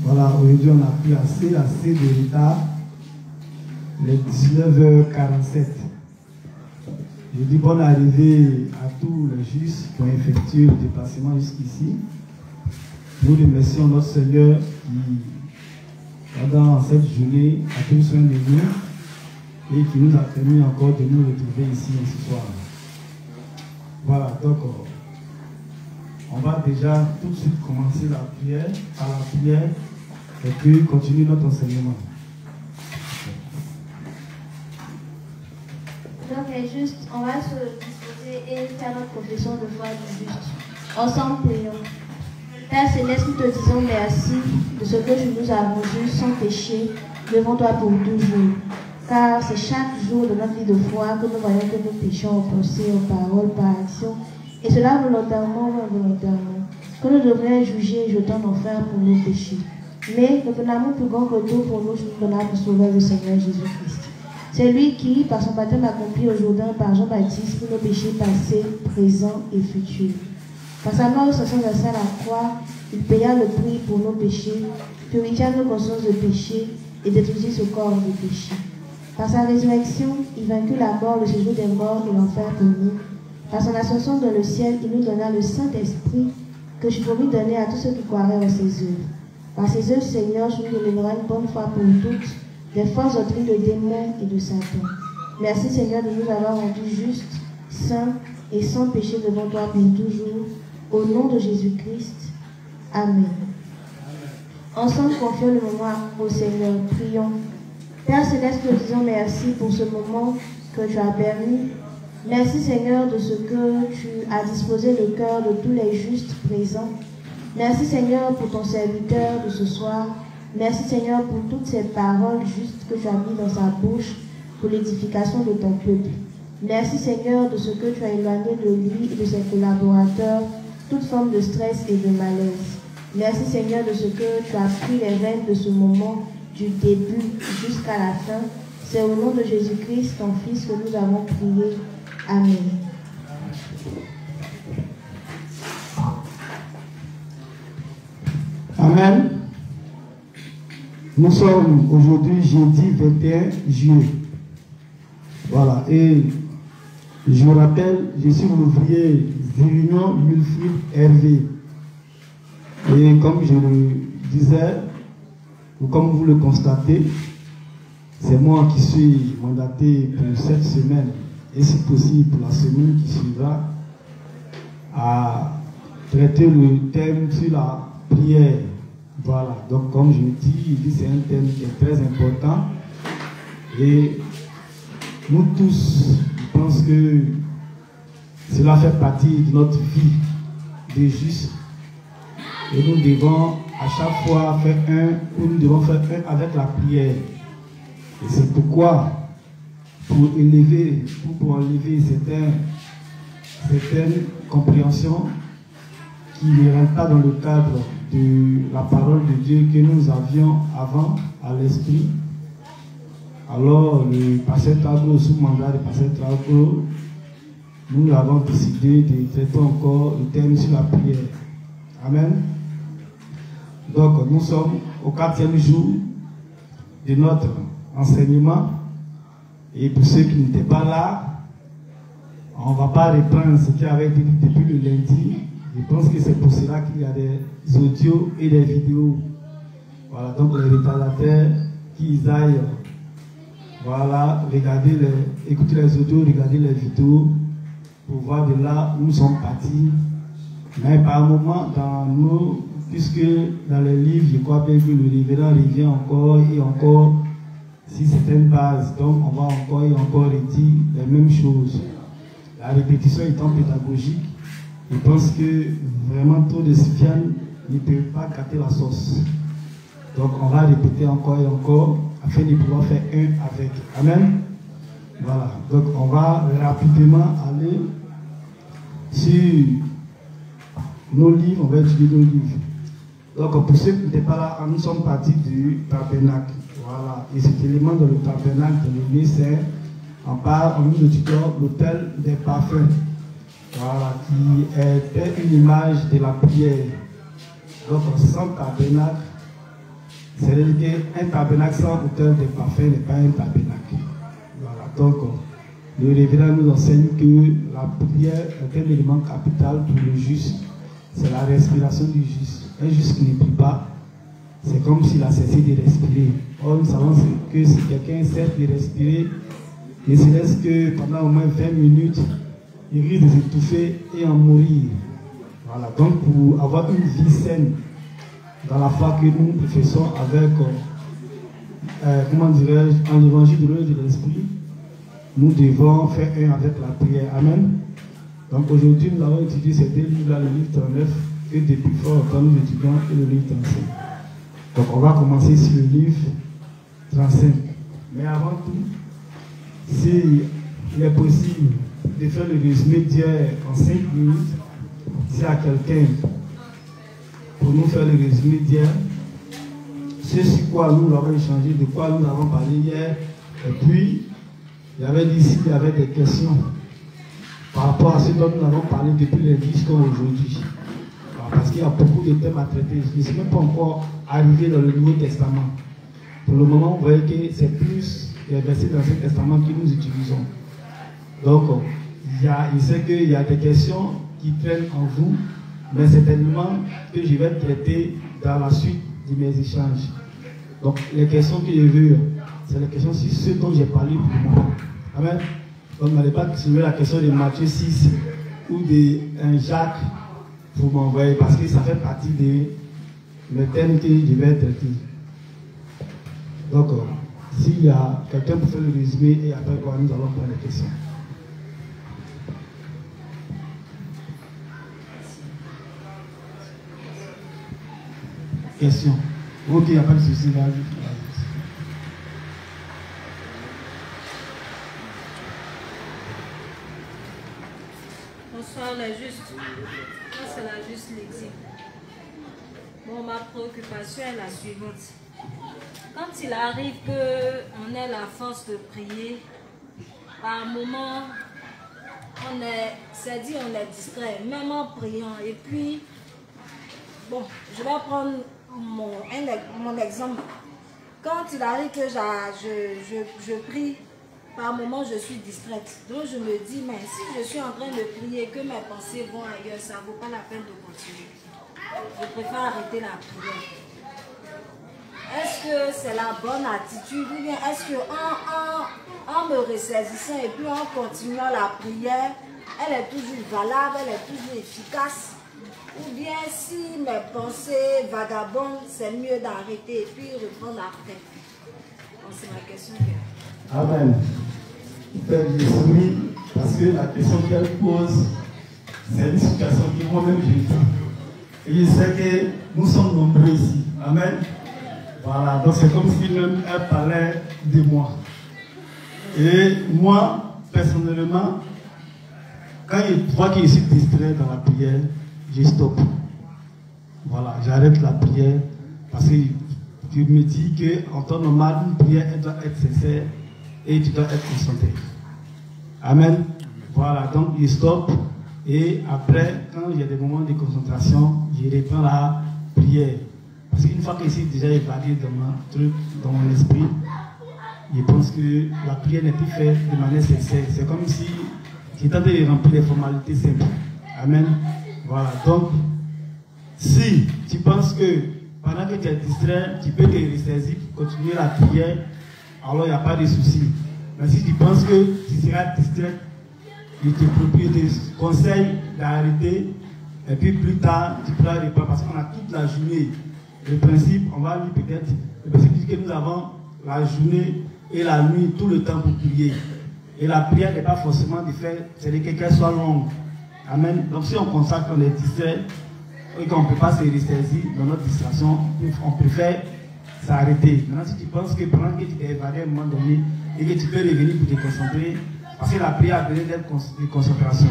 Voilà, aujourd'hui on a pris assez de retard. Il est 19h47. Je dis bonne arrivée à tous les justes qui ont effectué le déplacement jusqu'ici. Nous remercions notre Seigneur qui, pendant cette journée, a pris soin de nous et qui nous a permis encore de nous retrouver ici ce soir. Voilà, donc on va déjà tout de suite commencer la prière, par la prière, et puis continuer notre enseignement. Donc les justes, on va se disposer et faire notre profession de foi du juste. Ensemble, prions. Père Céleste, nous te disons merci de ce que tu nous as rendu sans péché devant toi pour toujours. Car c'est chaque jour de notre vie de foi que nous voyons que nous péchons aux pensées, aux paroles, par action, et cela volontairement ou involontairement, que nous devrions juger et jeter en enfer pour nos péchés. Mais notre amour plus grand que tout pour nous, nous donne notre Sauveur le Seigneur Jésus-Christ. C'est lui qui, par son baptême accompli au Jourdain par Jean-Baptiste, pour nos péchés passés, présents et futurs. Par sa mort sans à la croix, il paya le prix pour nos péchés, purifia nos consciences de péché et détruisit ce corps de péché. Par sa résurrection, il vaincut la mort, le séjour des morts et l'enfer pour nous. Par son ascension dans le ciel, il nous donna le Saint-Esprit que tu promis donner à tous ceux qui croiraient en ses œuvres. Par ses œuvres, Seigneur, tu nous délivreras une bonne fois pour toutes des fausses doctrines de démons et de Satan. Merci, Seigneur, de nous avoir rendus justes, saints et sans péché devant toi pour toujours. Au nom de Jésus-Christ. Amen. Ensemble, confions le moment au Seigneur. Prions. Père Céleste, nous disons merci pour ce moment que tu as permis. Merci, Seigneur, de ce que tu as disposé le cœur de tous les justes présents. Merci, Seigneur, pour ton serviteur de ce soir. Merci, Seigneur, pour toutes ces paroles justes que tu as mises dans sa bouche pour l'édification de ton peuple. Merci, Seigneur, de ce que tu as éloigné de lui et de ses collaborateurs toute forme de stress et de malaise. Merci, Seigneur, de ce que tu as pris les rênes de ce moment du début jusqu'à la fin. C'est au nom de Jésus-Christ, ton Fils, que nous avons prié. Amen. Amen. Nous sommes aujourd'hui jeudi 21 juillet. Voilà. Et je vous rappelle, je suis l'ouvrier Zérignon Wilfried Hervé. Et comme je le disais, ou comme vous le constatez, c'est moi qui suis mandaté pour cette semaine, et si possible pour la semaine qui suivra, à traiter le thème sur la prière. Voilà, donc comme je le dis, c'est un thème qui est très important. Et nous tous, je pense que cela fait partie de notre vie de juste. Et nous devons à chaque fois faire un, ou nous devons faire un avec la prière. Et c'est pourquoi, pour enlever certaines compréhensions qui ne rentrent pas dans le cadre de la parole de Dieu que nous avions avant à l'esprit, alors le pasteur Trago, sous mandat du pasteur Trago, nous avons décidé de traiter encore le thème sur la prière. Amen. Donc nous sommes au 4e jour de notre enseignement. Et pour ceux qui n'étaient pas là, on ne va pas reprendre ce qui avait été dit depuis le lundi. Je pense que c'est pour cela qu'il y a des audios et des vidéos. Voilà, donc les retardataires qui aillent, voilà, écouter les audios, regarder les vidéos, pour voir de là où nous sommes partis. Mais par moment, puisque dans les livres, je crois bien que le révérend revient encore et encore sur certaines bases. Donc, on va encore et encore redire les mêmes choses. La répétition étant pédagogique, je pense que vraiment trop de Sifiane ne peut pas gâter la sauce. Donc, on va répéter encore et encore afin de pouvoir faire un avec. Amen. Voilà. Donc, on va rapidement aller sur nos livres, on va étudier nos livres. Donc, pour ceux qui n'étaient pas là, nous sommes partis du tabernacle. Voilà. Et cet élément dans le tabernacle, le c'est, on parle, on nous étudions l'autel des parfums. Voilà, qui était une image de la prière. Donc, sans tabernacle, C'est-à-dire qu'un tabernacle sans auteur de parfum n'est pas un tabernacle. Voilà, donc le révérend nous enseigne que la prière est un élément capital pour le juste. C'est la respiration du juste. Un juste qui ne prie pas, c'est comme s'il a cessé de respirer. Or, nous savons que si quelqu'un cesse de respirer, ne serait-ce que pendant au moins 20 minutes, il risque de s'étouffer et en mourir. Voilà, donc pour avoir une vie saine dans la foi que nous professons avec, comment dirais-je, en évangile de l'eau et de l'esprit, nous devons faire un avec la prière. Amen. Donc aujourd'hui, nous avons étudié ces deux livres-là, le livre 39, et depuis fort longtemps, nous étudions et le livre 35. Donc on va commencer sur le livre 35. Mais avant tout, s'il est possible de faire le résumé d'hier en 5 minutes, si à quelqu'un pour nous faire le résumé d'hier, c'est sur quoi nous avons échangé, de quoi nous avons parlé hier, et puis il y avait ici, il y avait des questions par rapport à ce dont nous avons parlé depuis lundi jusqu'à aujourd'hui. Parce qu'il y a beaucoup de thèmes à traiter. Je ne suis même pas encore arrivé dans le Nouveau Testament. Pour le moment, vous voyez que c'est plus les versets dans l'Ancien Testament que nous utilisons. Donc, il sait qu'il y a des questions qui traînent en vous, mais c'est tellement que je vais traiter dans la suite de mes échanges. Donc, les questions que je veux, c'est les questions sur ce dont j'ai parlé pour le moment. Amen. Donc, n'allez pas soulever la question de Matthieu 6 ou de Jacques pour m'envoyer, parce que ça fait partie des thèmes que je vais traiter. Donc, s'il y a quelqu'un pour faire le résumé, et après quoi, nous allons prendre les questions. Question. Ok, il n'y a pas de souci. Là. Bonsoir les justes. Moi c'est la juste l'exil. Bon, ma préoccupation est la suivante. Quand il arrive qu'on ait la force de prier, par moment, on est distrait, même en priant. Et puis, bon, je vais prendre mon exemple. Quand il arrive que je prie, par moment je suis distraite. Donc je me dis, mais si je suis en train de prier, que mes pensées vont ailleurs, ça ne vaut pas la peine de continuer. Je préfère arrêter la prière. Est-ce que c'est la bonne attitude ou bien est-ce qu'en me ressaisissant et puis en continuant la prière, elle est toujours valable, elle est toujours efficace? Ou bien si mes pensées vagabondent, c'est mieux d'arrêter et puis reprendre après? Donc c'est ma question. Amen. Oui, parce que la question qu'elle pose, c'est une situation que moi-même j'ai vécue. Et je sais que nous sommes nombreux ici. Amen. Voilà, donc c'est comme si même elle parlait de moi. Et moi, personnellement, quand je vois que je suis distrait dans la prière, je stoppe. Voilà, j'arrête la prière parce que je me dis qu'en temps normal, une prière elle doit être sincère et tu dois être concentré. Amen. Voilà, donc je stoppe et après, quand il y a des moments de concentration, je reprends la prière. Parce qu'une fois que je suis déjà évadé dans mon esprit, je pense que la prière n'est plus faite de manière sincère. C'est comme si j'étais de remplir des formalités simples. Amen. Voilà, donc, si tu penses que pendant que tu es distrait, tu peux te ressaisir pour continuer la prière, alors il n'y a pas de souci. Mais si tu penses que tu seras distrait, je te conseille d'arrêter et puis plus tard, tu pourras répondre parce qu'on a toute la journée. Le principe, on va lire peut-être, le principe dit que nous avons la journée et la nuit, tout le temps pour prier. Et la prière n'est pas forcément de faire, c'est-à-dire qu'elle soit longue. Amen. Donc si on consacre, on est distrait, et qu'on ne peut pas se ressaisir dans notre distraction, on préfère s'arrêter. Maintenant, si tu penses que pendant que tu t'es évadé à un moment donné, et que tu peux revenir pour te concentrer, parce que la prière a besoin de concentration.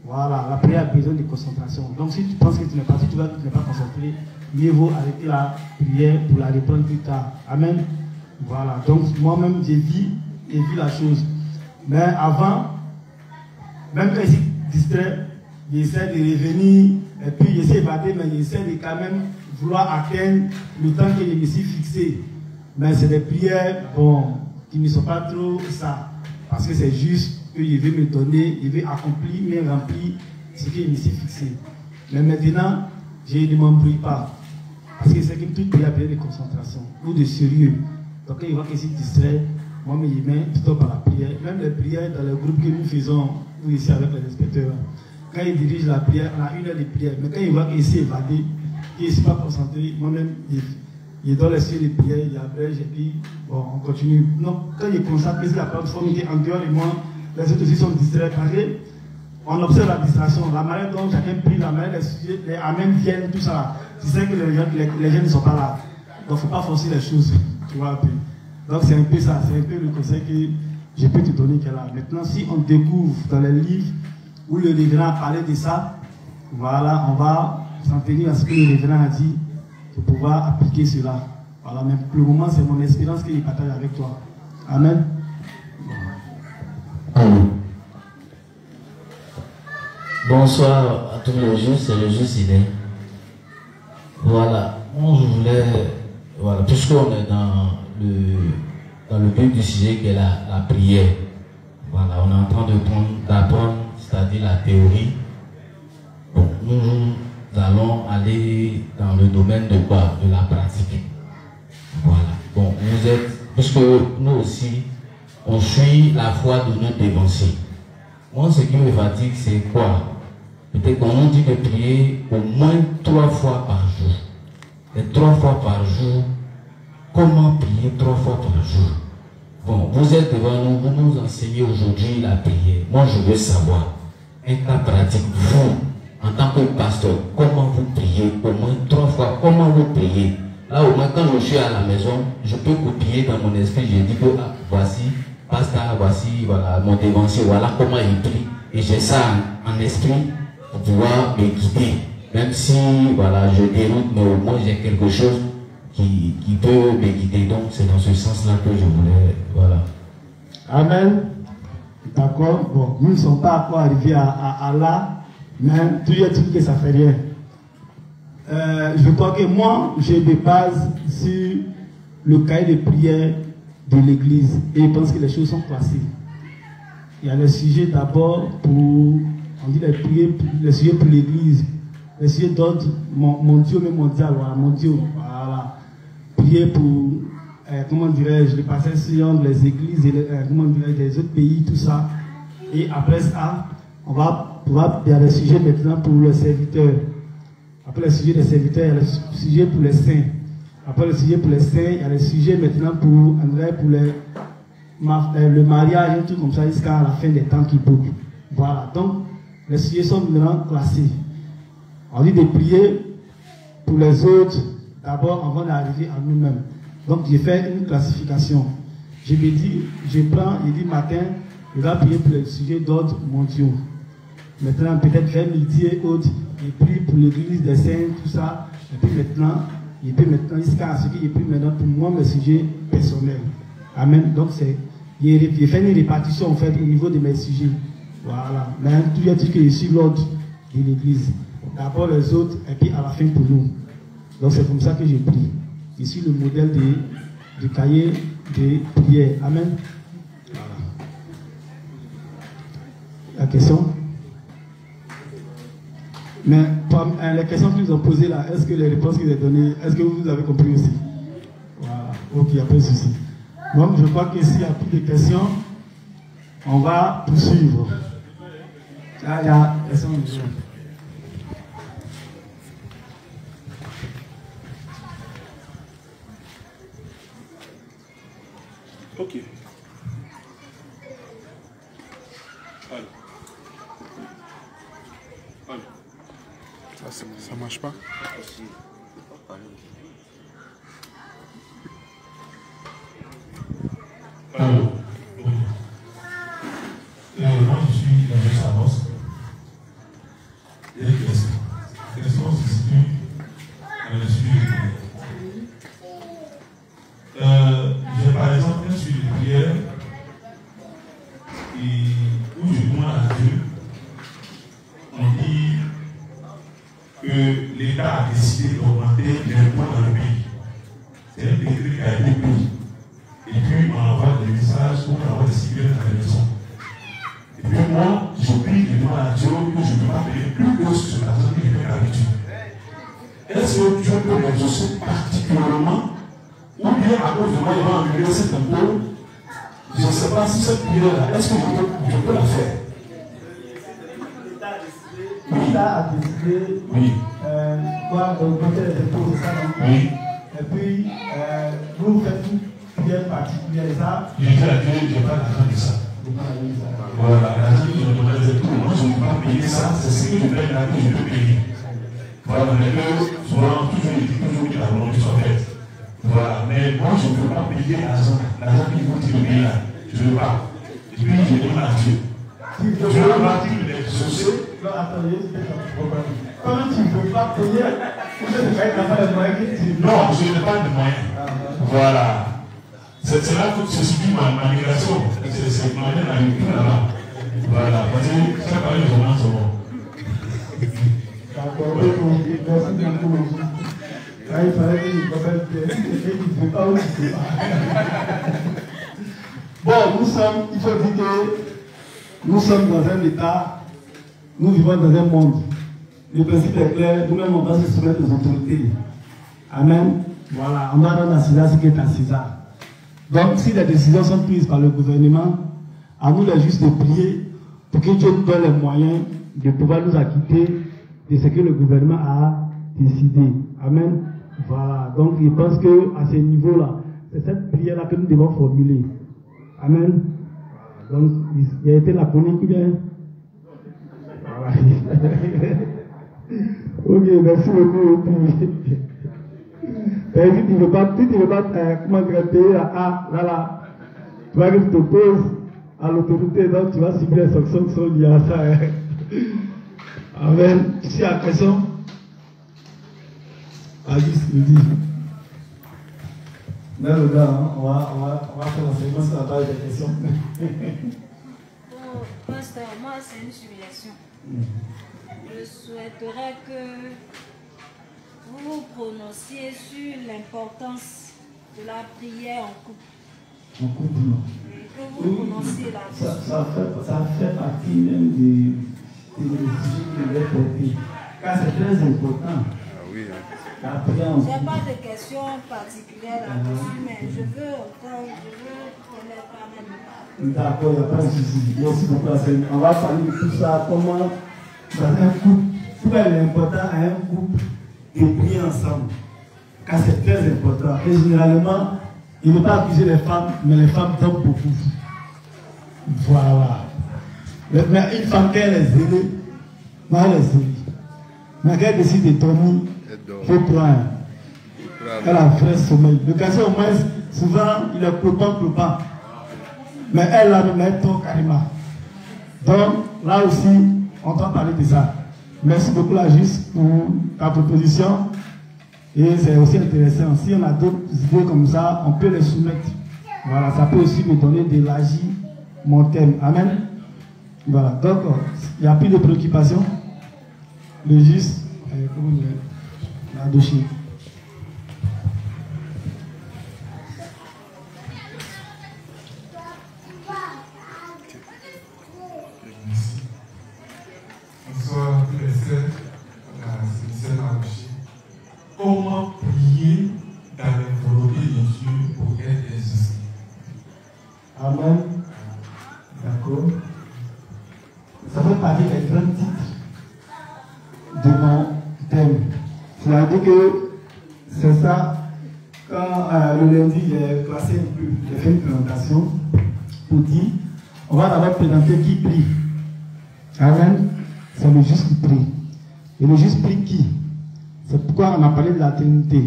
Voilà, la prière a besoin de concentration. Donc si tu penses que tu n'es pas concentré, mieux vaut arrêter la prière pour la reprendre plus tard. Amen. Voilà, donc moi-même j'ai vu la chose. Mais avant, même quand je suis distrait, j'essaie de revenir, et puis j'essaie d'évader, mais j'essaie de quand même vouloir atteindre le temps que je me suis fixé. Mais c'est des prières, bon, qui ne sont pas trop ça. Parce que c'est juste que je vais me donner, je vais accomplir, me remplir ce que je me suis fixé. Mais maintenant, je ne m'embrouille pas. Parce que c'est que toute prière a besoin de concentration ou de sérieux. Donc, il voit que c'est distrait. Moi, je me mets plutôt par la prière. Même les prières dans le groupe que nous faisons, nous ici avec les inspecteurs, quand ils dirigent la prière, on a 1 heure de prière. Mais quand ils voient qu'ils s'est évadé, qu'ils ne sont pas concentrés, moi-même, je donne les sujets de prière, il abrège et puis bon, on continue. Non, quand ils constatent que c'est la plateforme qui est en dehors de moi, les autres aussi sont distraits. Pareil, on observe la distraction, la manière dont chacun prie, la manière les sujets, les amens viennent, tout ça. Tu sais que les gens ne sont pas là. Donc il ne faut pas forcer les choses. Tu vois un peu. Donc c'est un peu ça, c'est un peu le conseil que je peux te donner qu'elle a. Maintenant, si on découvre dans les livres où le révérend a parlé de ça, voilà, on va s'en tenir à ce que le révérend a dit pour pouvoir appliquer cela. Voilà, mais pour le moment, c'est mon espérance que je partage avec toi. Amen. Amen. Bonsoir à tous les jours, c'est le jour ciné. Voilà, moi je voulais, voilà, puisqu'on est dans le but du sujet qui est la prière. Voilà, on est en train d'apprendre, c'est-à-dire la théorie. Bon, nous allons aller dans le domaine de quoi? De la pratique. Voilà. Bon, vous êtes, puisque nous aussi, on suit la foi de notre dévancier. Moi, ce qui me fatigue, c'est quoi? Peut-être qu'on nous dit de prier au moins 3 fois par jour. Et 3 fois par jour, comment prier 3 fois par jour? Bon, vous êtes devant nous, vous nous enseignez aujourd'hui la prière. Moi, je veux savoir, un cas pratique, vous, en tant que pasteur, comment vous priez au moins 3 fois? Comment vous priez? Là, au moins, quand je suis à la maison, je peux copier dans mon esprit, je dis que ah, voici, pasteur, voici, voilà, mon dévancier, voilà comment il prie. Et j'ai ça en esprit pour pouvoir me guider. Même si, voilà, je déroute, mais au moins j'ai quelque chose qui peut me guider. Donc, c'est dans ce sens-là que je voulais, voilà. Amen. D'accord. Bon, nous ne sommes pas encore arrivés à là, mais toujours dit que ça fait rien. Je crois que moi, je me base sur le cahier de prière de l'église et je pense que les choses sont classées. Il y a le sujet d'abord pour, on dit les prières, les sujets pour l'église, les sujets d'ordre mondiaux, mais mondial, voilà, mondiaux, voilà. Prier pour, comment dirais-je, les passations, les églises, et comment dirais-je, les autres pays, tout ça. Et après ça, on va pouvoir, il y a le sujet maintenant pour les serviteurs. Après le sujet des serviteurs, il y a le sujet pour les saints. Après le sujet pour les saints, il y a le sujet maintenant pour André, pour le mariage, un truc comme ça, jusqu'à la fin des temps qui bouclent. Voilà, donc les sujets sont maintenant classés. On dit de prier pour les autres, d'abord avant d'arriver à nous-mêmes. Donc j'ai fait une classification. Je me dis, je dis matin, je vais prier pour les sujets d'ordre mondiaux. Maintenant, peut-être vers midi et autres, je prie pour l'église des saints, tout ça. Et puis maintenant, je peux maintenant, jusqu'à ce que je prie maintenant pour moi, mes sujets personnels. Amen. Donc, j'ai fait une répartition en fait au niveau de mes sujets. Voilà. Mais tout est dit que je suis l'ordre de l'église. D'abord les autres, et puis à la fin pour nous. Donc, c'est comme ça que je prie. Je suis le modèle du cahier de prière. Amen. Voilà. La question? Mais les questions qu'ils ont posées là, est-ce que les réponses qu'ils ont données, est-ce que vous avez compris aussi? Voilà, ok, il n'y a pas de souci. Donc je crois que s'il n'y a plus de questions, on va poursuivre. Là, il y a des questions. Ok. Ça marche pas. Moi, je suis dans le Samos. Et les questions se situent dans le sujet de prière. J'ai par exemple un sujet de prière où je demande à Dieu. On dit que l'État a décidé d'augmenter les C'est un décret qui a été pris. Et puis on envoie des messages, on envoie des signaux à la maison. Et puis moi, je prie et demande à Dieu que je ne peux pas payer plus que ce l'argent que je paye d'habitude. Est-ce que Dieu peut m'exaucer particulièrement, ou bien à cause de moi, il va enlever cet impôt? Je ne sais pas si cette prière-là, est-ce que je peux la faire? L'État a décidé quoi, de côté des impôts, c'est ça, non? Oui. Et puis, vous faites une prière particulière, ça? Je dis à Dieu, je n'ai pas l'argent de ça. Voilà, l'argent que je me donne des impôts, moi je ne peux pas payer ça, c'est ce que je paye là que je peux payer. Voilà, mais que souvent, toujours que la volonté soit faite. Voilà, mais moi je ne peux pas payer l'argent qu'ils vont tirer là. Je ne veux pas. Et puis je demande à Dieu. Dieu va-t-il l'exaucer? Non, attendez, c'est un problème. Comment tu ne peux pas payer? Non, je n'ai pas de moyens. Voilà. C'est là que se situe ma migration. C'est ma mère a vécu là-bas. Voilà. Parce que ça paraît de romans, c'est bon. D'accord, merci beaucoup. Là, il fallait qu'il ne peut pas où il ne peut pas. Bon, il faut dire que nous sommes dans un état, nous vivons dans un monde. Le principe est clair, nous-mêmes on doit se soumettre aux autorités. Amen. Voilà, on doit rendre à César ce qui est à César. Donc, si les décisions sont prises par le gouvernement, à nous les justes de prier pour que Dieu nous donne les moyens de pouvoir nous acquitter de ce que le gouvernement a décidé. Amen. Voilà, donc je pense qu'à ce niveau-là, c'est cette prière-là que nous devons formuler. Amen. Donc, il y a été la chronique bien. Voilà. Ok, merci beaucoup. Tu ne veux pas, comment payer là. Tu vas que tu t'opposes à l'autorité, donc tu vas subir les sanctions qui sont liées à ça. Amen. Si la question, Alice nous dit. Là, le gars, hein, on va faire l'enseignement sur la base des questions. Pasteur, moi, c'est une suggestion. Je souhaiterais que vous vous prononciez sur l'importance de la prière en couple. En couple, non. Et que vous prononciez là-dessus. Ça fait partie même des sujets que j'ai traités. Car c'est très important. La prière en couple. Je n'ai pas de questions particulières là-dessus, mais je veux connaître pas mal de parler. D'accord, il n'y a pas de souci. Merci beaucoup, Seigneur. On va parler de tout ça, comment dans un couple, pourquoi il est important à un couple de prier ensemble. Car c'est très important. Et généralement, il ne veut pas accuser les femmes, mais les femmes dorment beaucoup. Voilà. Mais une femme, quand elle est zélée, non, elle est zélée. Mais quand elle décide de dormir, il faut prendre. Elle a un vrai sommeil. Le garçon, au moins, souvent, il est clopant. Mais elle a le même temps carrément. Donc, là aussi, on doit parler de ça. Merci beaucoup, la juste, pour ta proposition. Et c'est aussi intéressant. Si on a d'autres idées comme ça, on peut les soumettre. Voilà, ça peut aussi nous donner de l'agir mon thème. Amen. Voilà, donc, il n'y a plus de préoccupation. Le juste, la douche. Bonsoir tous les sœurs, c'est Marouchi. Comment prier dans la volonté de Dieu pour être exaucé? Amen. D'accord. Ça fait partie des grands titres de mon thème. C'est-à-dire que c'est ça, quand le lundi j'ai classé un peu, j'ai fait une présentation pour dire, on va d'abord présenter qui prie. Amen. C'est le juste qui prie. Et le juste prie qui? C'est pourquoi on a parlé de la Trinité.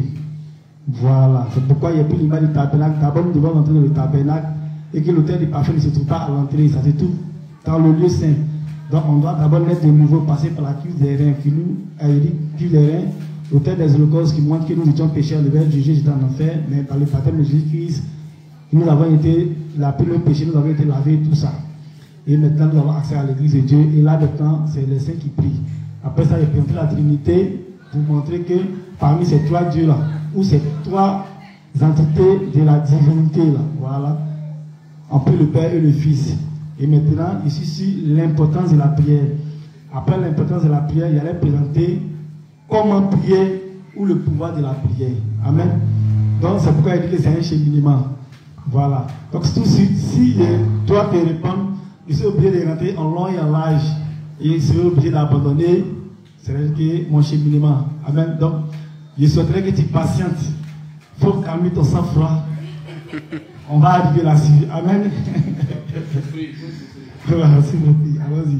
Voilà. C'est pourquoi il n'y a plus l'image du tabernacle. D'abord, nous devons entrer dans le tabernacle et que l'autel du parfum ne se trouve pas à l'entrée. Ça se trouve dans le lieu saint. Donc, on doit d'abord mettre de nouveau, passer par la cuve des reins, qui nous cuve des reins, l'autel des holocaustes qui montre que nous étions pécheurs, devait être jugés dans l'enfer, mais par le baptême de Jésus-Christ, nous avons été, la plus le péché, nous avons été lavés, tout ça. Et maintenant, nous avons accès à l'église de Dieu. Et là, maintenant, c'est les saints qui prient. Après ça, il y a la Trinité pour montrer que parmi ces trois dieux-là, ou ces trois entités de la divinité, là. Voilà. On peut le Père et le Fils. Et maintenant, ici, l'importance de la prière. Après l'importance de la prière, il allait présenter comment prier ou le pouvoir de la prière. Amen. Donc, c'est pourquoi il dit que c'est un cheminement. Voilà. Donc, si toi te réponds, il serait obligé de rentrer en long et en large. Et il serait obligé d'abandonner. C'est mon cheminement. Amen. Donc, je souhaiterais que tu patientes. Il faut calmer ton sang-froid. On va arriver là-dessus. Amen. Voilà, s'il vous plaît. Allons-y.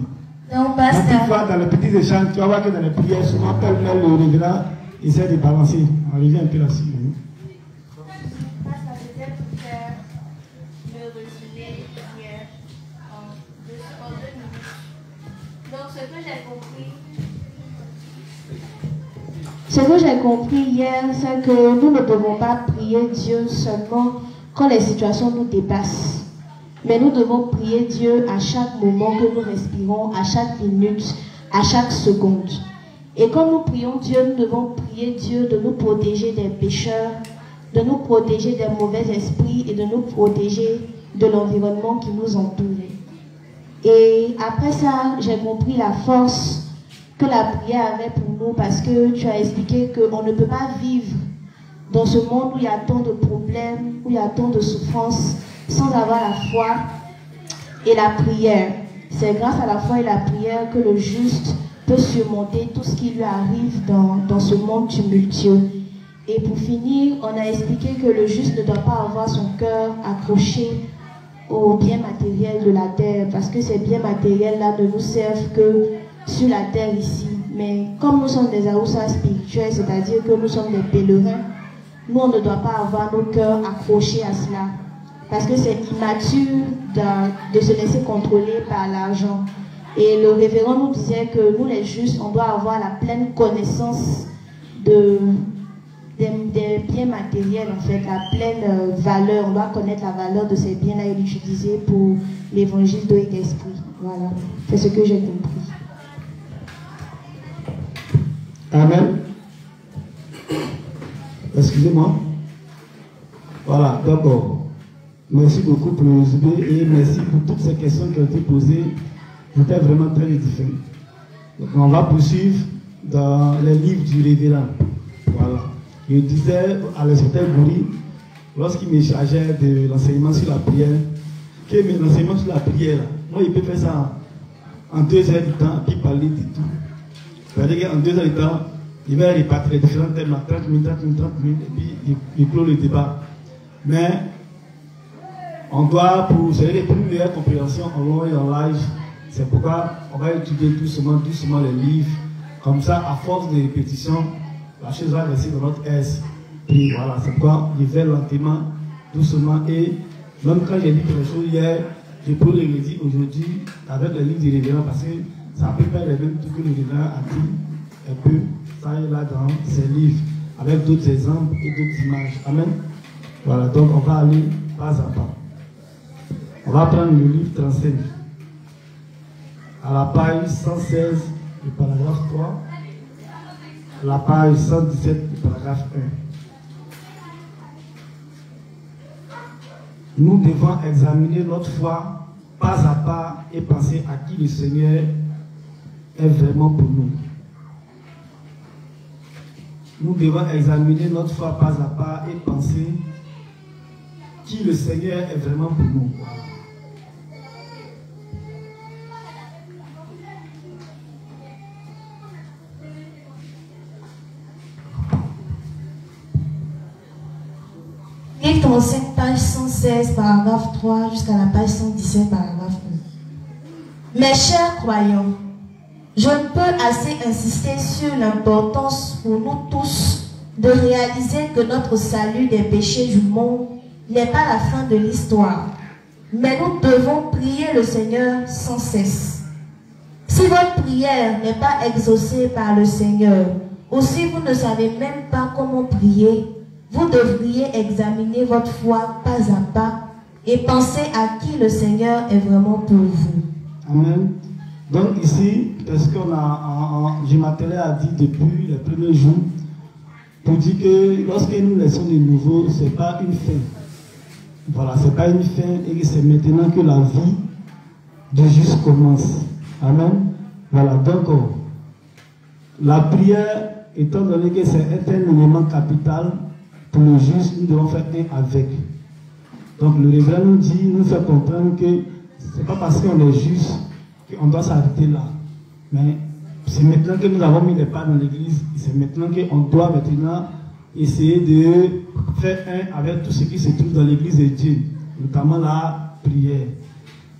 Donc, pasteur. Dans les petits échanges, tu vas voir que dans les prières, souvent, pêle-mêle, le révérend essaie de balancer. On revient un peu là-dessus. Pasteur, peut-être pour faire le résumé hier en 2 minutes. Donc, ce que j'ai compris hier, c'est que nous ne devons pas prier Dieu seulement quand les situations nous dépassent. Mais nous devons prier Dieu à chaque moment que nous respirons, à chaque minute, à chaque seconde. Et quand nous prions Dieu, nous devons prier Dieu de nous protéger des pécheurs, de nous protéger des mauvais esprits et de nous protéger de l'environnement qui nous entoure. Et après ça, j'ai compris la force que la prière avait pour nous, parce que tu as expliqué qu'on ne peut pas vivre dans ce monde où il y a tant de problèmes, où il y a tant de souffrances, sans avoir la foi et la prière. C'est grâce à la foi et la prière que le juste peut surmonter tout ce qui lui arrive dans ce monde tumultueux. Et pour finir, on a expliqué que le juste ne doit pas avoir son cœur accroché aux biens matériels de la terre, parce que ces biens matériels-là ne nous servent que sur la terre ici. Mais comme nous sommes des Aoussa spirituels, c'est-à-dire que nous sommes des pèlerins, nous on ne doit pas avoir nos cœurs accrochés à cela, parce que c'est immature de se laisser contrôler par l'argent. Et le révérend nous disait que nous les justes, on doit avoir la pleine connaissance des biens matériels, en fait, la pleine valeur. On doit connaître la valeur de ces biens-là et l'utiliser pour l'évangile d'eau et d'esprit. Voilà, c'est ce que j'ai compris. Amen. Excusez-moi. Voilà, d'abord, merci beaucoup pour le résumé et merci pour toutes ces questions qui ont été posées. C'était vraiment très différent. Donc, on va poursuivre dans les livres du révérend. Voilà. Il disait à l'inspecteur Gouri, lorsqu'il me chargeait de l'enseignement sur la prière, que l'enseignement sur la prière, moi, il peut faire ça en 2 heures du temps, puis parler de tout. C'est-à-dire qu'en 2 heures de temps, il va répartir les différents thèmes à 30 minutes, et puis il clôt le débat. Mais on doit, pour une meilleure compréhension en long et en large, c'est pourquoi on va étudier doucement les livres. Comme ça, à force de répétition, la chose va rester dans notre esprit. Voilà, c'est pourquoi je vais lentement, doucement. Et même quand j'ai dit quelque chose hier, je peux le redire aujourd'hui avec le livre du révérend, parce que ça peut faire les mêmes trucs que le révérend a dit un peu ça et là dans ses livres, avec d'autres exemples et d'autres images. Amen. Voilà, donc on va aller pas à pas. On va prendre le livre 35. À la page 116, le paragraphe 3. La page 117, le paragraphe 1. Nous devons examiner notre foi pas à pas et penser à qui le Seigneur est vraiment pour nous. Nous devons examiner notre foi pas à pas et penser qui le Seigneur est vraiment pour nous. Livre 35, page 116, paragraphe 3, jusqu'à la page 117, paragraphe 1. Mes chers croyants, je ne peux assez insister sur l'importance pour nous tous de réaliser que notre salut des péchés du monde n'est pas la fin de l'histoire, mais nous devons prier le Seigneur sans cesse. Si votre prière n'est pas exaucée par le Seigneur, ou si vous ne savez même pas comment prier, vous devriez examiner votre foi pas à pas et penser à qui le Seigneur est vraiment pour vous. Amen. Donc ici, parce qu'on je m'attelais à dire depuis les premiers jours, pour dire que lorsque nous laissons de nouveau, ce n'est pas une fin. Voilà, ce n'est pas une fin et que c'est maintenant que la vie de juste commence. Amen. Voilà, donc la prière, étant donné que c'est un élément capital pour le juste, nous devons faire un avec. Donc le révérend nous fait comprendre que ce n'est pas parce qu'on est juste qu'on doit s'arrêter là. Mais c'est maintenant que nous avons mis les pas dans l'église, c'est maintenant qu'on doit maintenant essayer de faire un avec tout ce qui se trouve dans l'église de Dieu, notamment la prière.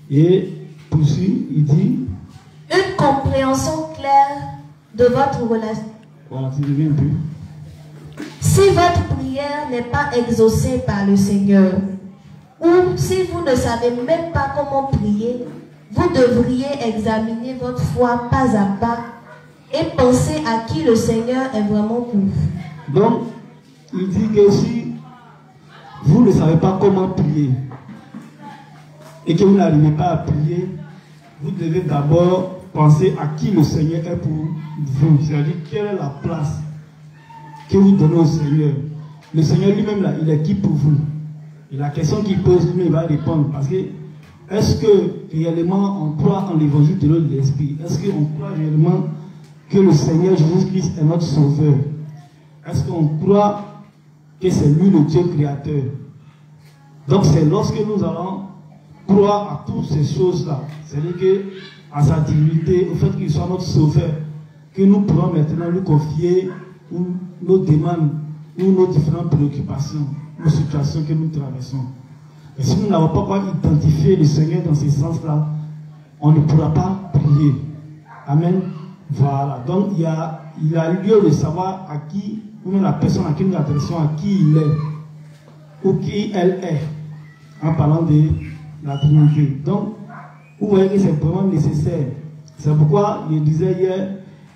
Et poursuit, il dit une compréhension claire de votre relation. Voilà, tu deviens un peu. Si votre prière n'est pas exaucée par le Seigneur, ou si vous ne savez même pas comment prier, vous devriez examiner votre foi pas à pas et penser à qui le Seigneur est vraiment pour vous. Donc, il dit que si vous ne savez pas comment prier et que vous n'arrivez pas à prier, vous devez d'abord penser à qui le Seigneur est pour vous. C'est-à-dire, quelle est la place que vous donnez au Seigneur. Le Seigneur lui-même, là, il est qui pour vous? Et la question qu'il pose, lui, il va répondre. Parce que, est-ce que réellement on croit en l'évangile de l'eau et de l'esprit? Est-ce qu'on croit réellement que le Seigneur Jésus-Christ est notre sauveur? Est-ce qu'on croit que c'est lui le Dieu créateur? Donc c'est lorsque nous allons croire à toutes ces choses-là, c'est-à-dire que à sa divinité, au fait qu'il soit notre sauveur, que nous pourrons maintenant lui confier nos demandes ou nos différentes préoccupations, nos situations que nous traversons. Et si nous n'avons pas encore identifié le Seigneur dans ces sens-là, on ne pourra pas prier. Amen. Voilà. Donc il y a lieu de savoir à qui, ou même la personne à qui nous adressons, à qui il est, ou qui elle est, en parlant de la Trinité. Donc, vous voyez que c'est vraiment nécessaire. C'est pourquoi je disais hier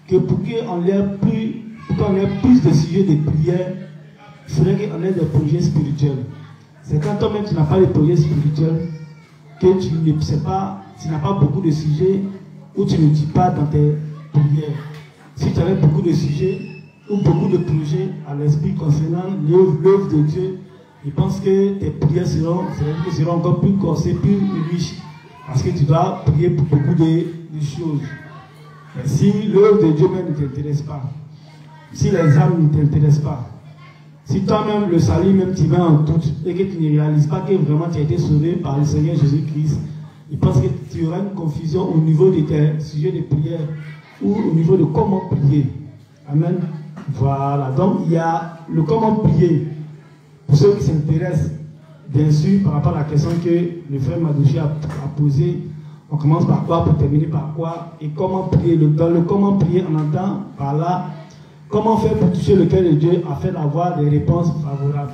que pour qu'on ait plus de sujets de prière, il faudrait qu'on ait des projets spirituels. C'est quand toi-même tu n'as pas de projets spirituels que tu ne sais pas, tu n'as pas beaucoup de sujets où tu ne dis pas dans tes prières. Si tu avais beaucoup de sujets ou beaucoup de projets à l'esprit concernant l'œuvre de Dieu, je pense que tes prières seront encore plus corsées, plus riches. Parce que tu dois prier pour beaucoup de choses. Mais si l'œuvre de Dieu même ne t'intéresse pas, si les âmes ne t'intéressent pas, si toi-même le salut même tu vas en doute et que tu ne réalises pas que vraiment tu as été sauvé par le Seigneur Jésus-Christ, je pense que tu auras une confusion au niveau de tes sujets de prière ou au niveau de comment prier. Amen. Voilà. Donc il y a le comment prier. Pour ceux qui s'intéressent, bien sûr, par rapport à la question que le frère Madouchi a posée, on commence par quoi pour terminer par quoi et comment prier. Dans le comment prier, on entend par là comment faire pour toucher le cœur de Dieu afin d'avoir des réponses favorables.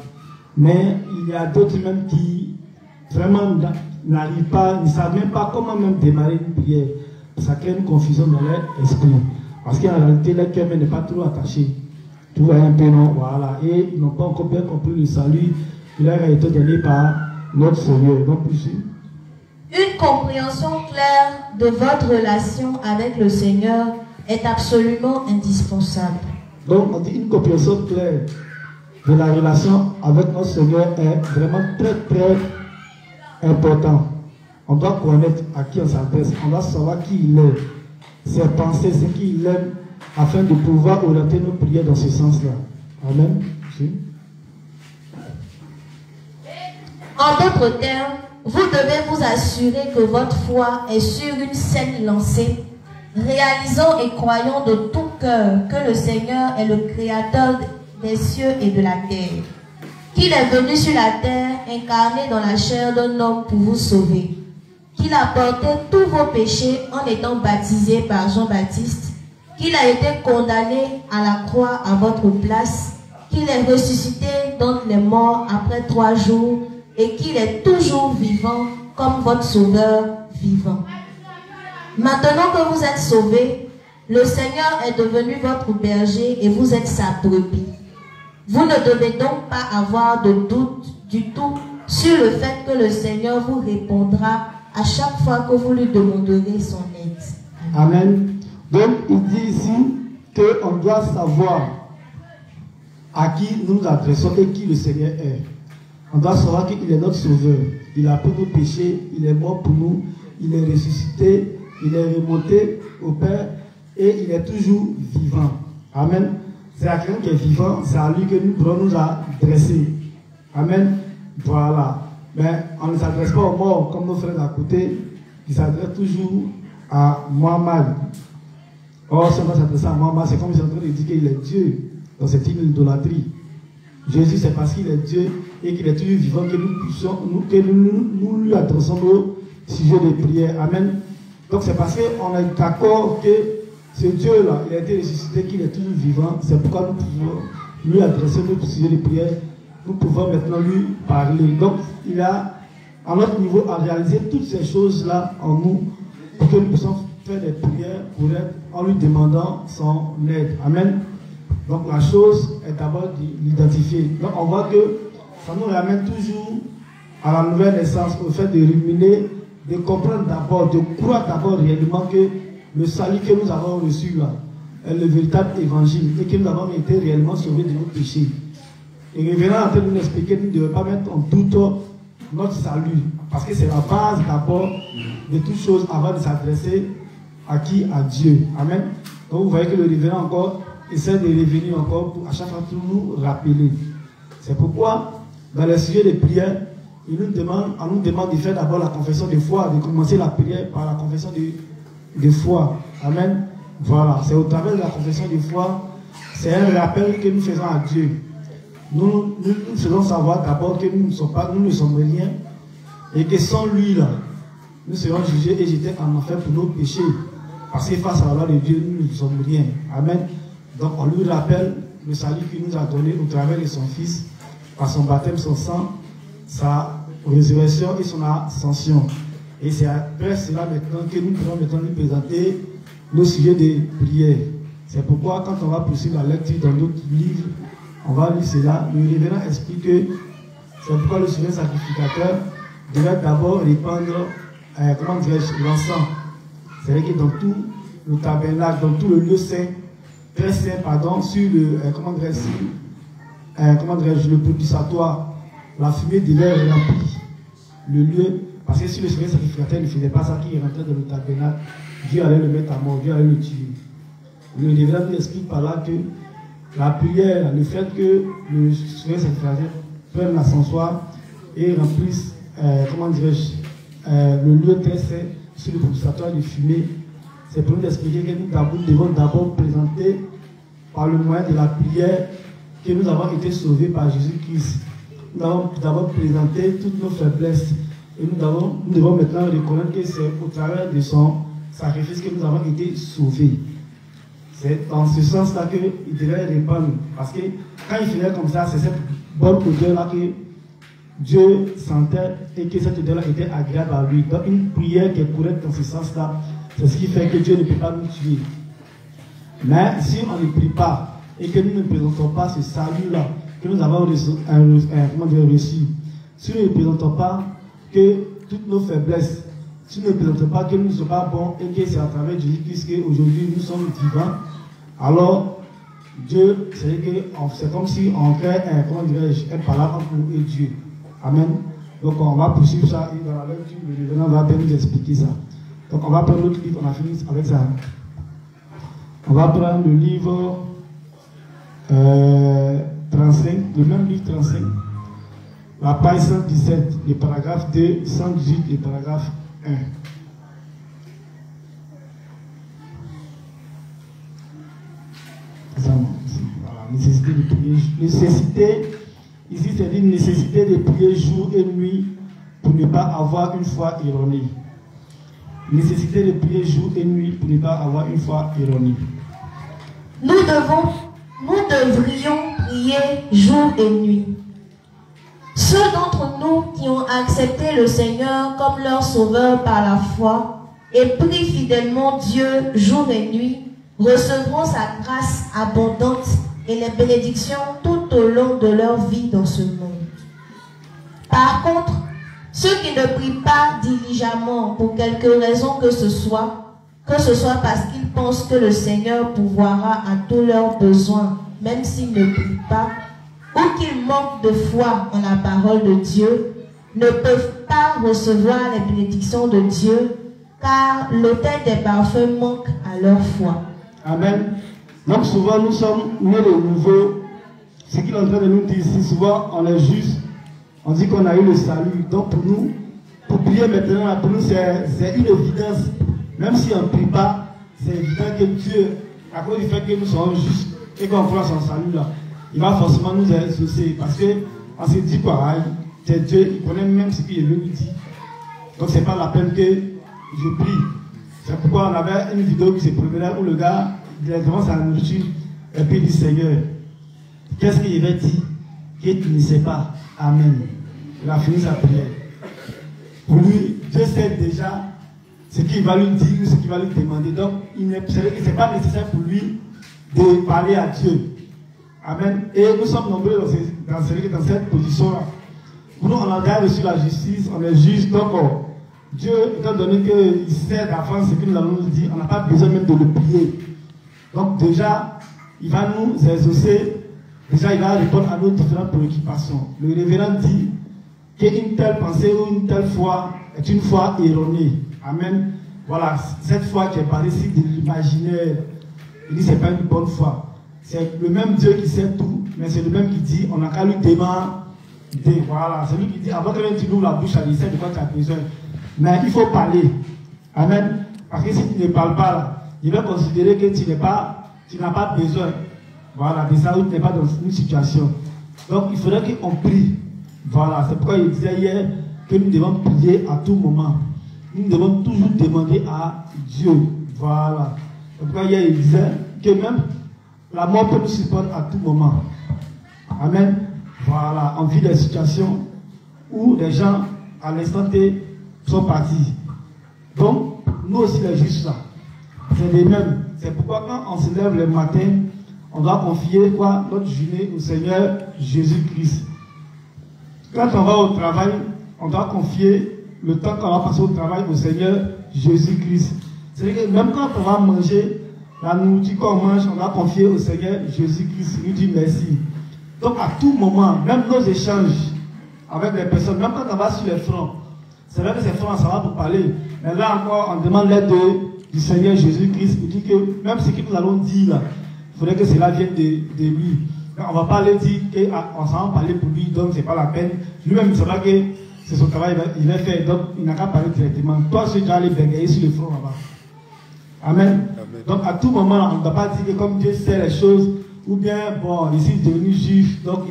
Mais il y a d'autres même qui vraiment n'arrivent pas, ne savent même pas comment même démarrer une prière. Ça crée une confusion dans leur esprit. Parce qu'en réalité, leur cœur n'est pas trop attaché. Tout va un peu non, voilà. Et ils n'ont pas encore bien compris le salut qui leur a été donné par notre Seigneur. Donc, une compréhension claire de votre relation avec le Seigneur est absolument indispensable. Donc, on dit une compréhension claire de la relation avec notre Seigneur est vraiment très, très important. On doit connaître à qui on s'adresse, on doit savoir qui il est, ses pensées, ce qu'il aime, afin de pouvoir orienter nos prières dans ce sens-là. Amen. Oui. En d'autres termes, vous devez vous assurer que votre foi est sur une saine lancée, réalisant et croyant de tout cœur que le Seigneur est le Créateur des cieux et de la terre, qu'il est venu sur la terre incarné dans la chair d'un homme pour vous sauver, qu'il a porté tous vos péchés en étant baptisé par Jean-Baptiste, qu'il a été condamné à la croix à votre place, qu'il est ressuscité d'entre les morts après 3 jours et qu'il est toujours vivant comme votre sauveur vivant. Maintenant que vous êtes sauvés, le Seigneur est devenu votre berger et vous êtes sa brebis. Vous ne devez donc pas avoir de doute du tout sur le fait que le Seigneur vous répondra à chaque fois que vous lui demanderez son aide. Amen. Donc, il dit ici qu'on doit savoir à qui nous nous adressons et qui le Seigneur est. On doit savoir qu'il est notre sauveur. Il a pris nos péchés, il est mort pour nous, il est ressuscité, il est remonté au Père et il est toujours vivant. Amen. C'est à quelqu'un qui est vivant, c'est à lui que nous devons nous adresser. Amen. Voilà. Mais on ne s'adresse pas aux morts comme nos frères d'à côté qui s'adressent toujours à Muhammad. Or, si on va s'adresser à Muhammad, c'est comme si on est en train de dire qu'il est Dieu. Donc c'est une idolâtrie. Jésus, c'est parce qu'il est Dieu et qu'il est toujours vivant que nous lui adressons nos sujets de prière. Amen. Donc c'est parce qu'on est d'accord que ce Dieu-là, il a été ressuscité, qu'il est toujours vivant. C'est pourquoi nous pouvons lui adresser nos sujets de prière. Nous pouvons maintenant lui parler. Donc il a, à notre niveau, à réaliser toutes ces choses-là en nous pour que nous puissions faire des prières pour être, en lui demandant son aide. Amen. Donc la chose est d'abord d'identifier. Donc on voit que ça nous ramène toujours à la nouvelle naissance, au fait de ruminer, de comprendre d'abord, de croire d'abord réellement que le salut que nous avons reçu là est le véritable évangile et que nous avons été réellement sauvés de nos péchés. Et revenant en train de nous expliquer, nous ne devons pas mettre en doute notre salut, parce que c'est la base d'abord de toutes choses avant de s'adresser à qui? À Dieu. Amen. Donc vous voyez que le révérend encore essaie de revenir encore pour à chaque fois nous rappeler. C'est pourquoi dans les sujets de prière, on nous demande de faire d'abord la confession de foi, de commencer la prière par la confession de foi. Amen. Voilà, c'est au travers de la confession de foi, c'est un rappel que nous faisons à Dieu. Nous faisons savoir d'abord que nous ne sommes rien et que sans lui là, nous serons jugés et jetés en enfer pour nos péchés. Parce que face à la loi de Dieu, nous ne sommes rien. Amen. Donc on lui rappelle le salut qu'il nous a donné au travers de son Fils, par son baptême, son sang, sa résurrection et son ascension. Et c'est après cela maintenant que nous pouvons maintenant lui présenter nos sujets de prière. C'est pourquoi quand on va poursuivre la lecture dans d'autres livres, on va lire cela. Le révérend explique que c'est pourquoi le souverain sacrificateur devait d'abord répandre l'encens. C'est-à-dire que dans tout le tabernacle, dans tout le lieu saint, très saint, pardon, sur le, le propitiatoire, la fumée devait remplir le lieu, parce que si le souverain sacrificateur ne faisait pas ça, qu'il rentrait dans le tabernacle, Dieu allait le mettre à mort, Dieu allait le tuer. Le révérend nous explique par là que la prière, le fait que le souverain sacrificateur prenne l'ascensoir et remplisse, le lieu très saint sur le propitiatoire de fumée, c'est pour nous expliquer que nous devons d'abord présenter par le moyen de la prière que nous avons été sauvés par Jésus-Christ. Nous avons d'abord présenté toutes nos faiblesses et nous devons maintenant reconnaître que c'est au travers de son sacrifice que nous avons été sauvés. C'est dans ce sens-là qu'il devait répandre. Parce que quand il faisait comme ça, c'est cette bonne odeur-là que Dieu sentait et que cette odeur-là était agréable à lui. Donc une prière qui est correcte dans ce sens-là, c'est ce qui fait que Dieu ne peut pas nous tuer. Mais si on ne prie pas et que nous ne présentons pas ce salut-là que nous avons reçu, si nous ne présentons pas que toutes nos faiblesses, si nous ne présentons pas que nous ne sommes pas bons et que c'est à travers Jésus-Christ qu'aujourd'hui nous sommes vivants, alors Dieu, c'est comme si on crée un palabre entre nous et Dieu. Amen. Donc on va poursuivre ça et dans la lecture, le révérend va bien nous expliquer ça. Donc on va prendre l'autre livre, on a fini avec ça. On va prendre le livre 35, le même livre 35, la page 117, le paragraphe 2, 118, le paragraphe 1. Voilà, nécessité de prier. Nécessité, ici c'est dit nécessité de prier jour et nuit pour ne pas avoir une foi erronée. Nécessité de prier jour et nuit pour ne pas avoir une foi erronée. Nous devrions prier jour et nuit. Ceux d'entre nous qui ont accepté le Seigneur comme leur sauveur par la foi et prient fidèlement Dieu jour et nuit recevront sa grâce abondante et les bénédictions tout au long de leur vie dans ce monde. Par contre, ceux qui ne prient pas diligemment pour quelque raison que ce soit parce qu'ils pensent que le Seigneur pourvoira à tous leurs besoins même s'ils ne prient pas, ou qu'ils manquent de foi en la parole de Dieu, ne peuvent pas recevoir les bénédictions de Dieu, car l'autel des parfums manque à leur foi. Amen. Donc souvent nous sommes nés de nouveau. Ce qu'il est en train de nous dire ici, souvent on est juste, on dit qu'on a eu le salut. Donc pour nous, pour prier maintenant, pour nous c'est une évidence. Même si on ne prie pas, c'est évident que Dieu, à cause du fait que nous sommes justes et qu'on croit son salut là, il va forcément nous exaucer. Parce qu'on se dit quoi, c'est Dieu, il connaît même ce qu'il veut nous dire. Donc c'est pas la peine que je prie. C'est pourquoi on avait une vidéo qui se promenait où le gars directement sa nourriture et puis il dit Seigneur, qu'est-ce qu'il va dire que tu ne sais pas? Amen. Il a fini sa prière. Pour lui, Dieu sait déjà ce qu'il va lui dire, ce qu'il va lui demander. Donc, ce n'est pas nécessaire pour lui de parler à Dieu. Amen. Et nous sommes nombreux dans cette position-là. Pour nous, on a déjà reçu la justice, on est juste. Donc, Dieu, étant donné qu'il sait d'avance ce que nous allons nous dire, on n'a pas besoin même de le prier. Donc, déjà, il va nous exaucer. Déjà, il va répondre à nos différentes préoccupations. Le révérend dit qu'une telle pensée ou une telle foi est une foi erronée. Amen. Voilà, cette foi qui est parée ici de l'imaginaire, il dit que ce n'est pas une bonne foi. C'est le même Dieu qui sait tout, mais c'est le même qui dit on n'a qu'à lui demander. Voilà, c'est lui qui dit avant que tu ouvres la bouche, il sait de quoi tu as besoin. Mais il faut parler. Amen. Parce que si tu ne parles pas là, il va considérer que tu n'as pas besoin. Voilà, de ça où tu n'es pas dans une situation. Donc il faudrait qu'on prie. Voilà, c'est pourquoi il disait hier que nous devons prier à tout moment. Nous devons toujours demander à Dieu. Voilà. C'est pourquoi hier il disait que même la mort peut nous supporter à tout moment. Amen. Voilà, on vit des situations où les gens, à l'instant T, sont partis. Donc, nous aussi les justes là, c'est les mêmes. C'est pourquoi quand on se lève le matin, on doit confier quoi, notre journée au Seigneur Jésus-Christ. Quand on va au travail, on doit confier le temps qu'on va passer au travail au Seigneur Jésus-Christ. C'est-à-dire que même quand on va manger, la nourriture qu'on mange, on doit confier au Seigneur Jésus-Christ. Il nous dit merci. Donc à tout moment, même nos échanges avec les personnes, même quand on va sur les fronts, c'est vrai que ces fronts, ça va pour parler. Mais là encore, on demande l'aide du Seigneur Jésus-Christ pour dire que même ce que nous allons dire là, il faudrait que cela vienne de lui. Donc, on ne va pas lui dire qu'on s'en va parler pour lui, donc ce n'est pas la peine. Lui-même, il saura que c'est son travail, il va faire, donc il n'a qu'à parler directement. Toi, tu dois aller bégayer sur le front là-bas. Amen. Amen. Donc à tout moment, on ne doit pas dire que comme Dieu sait les choses, ou bien, bon, ici, je suis devenu juif, donc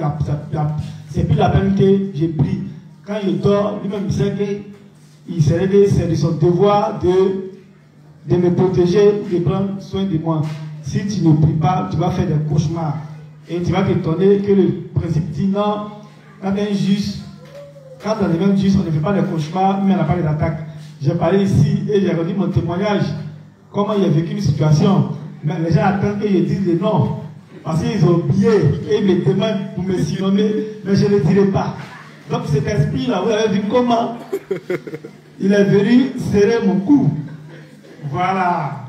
c'est plus la peine que j'ai pris. Quand il dort, lui-même, il sait que c'est de son devoir de me protéger, de prendre soin de moi. Si tu ne pries pas, tu vas faire des cauchemars. Et tu vas t'étonner que le principe dit non, quand on est même juste, on ne fait pas des cauchemars, mais on n'a pas d'attaques. J'ai parlé ici et j'ai redit mon témoignage, comment il a vécu une situation. Mais les gens attendent que je dise le nom. Parce qu'ils ont oublié et ils me demandent pour me surnommer, mais je ne le dirai pas. Donc cet esprit-là, vous avez vu comment il est venu serrer mon cou. Voilà.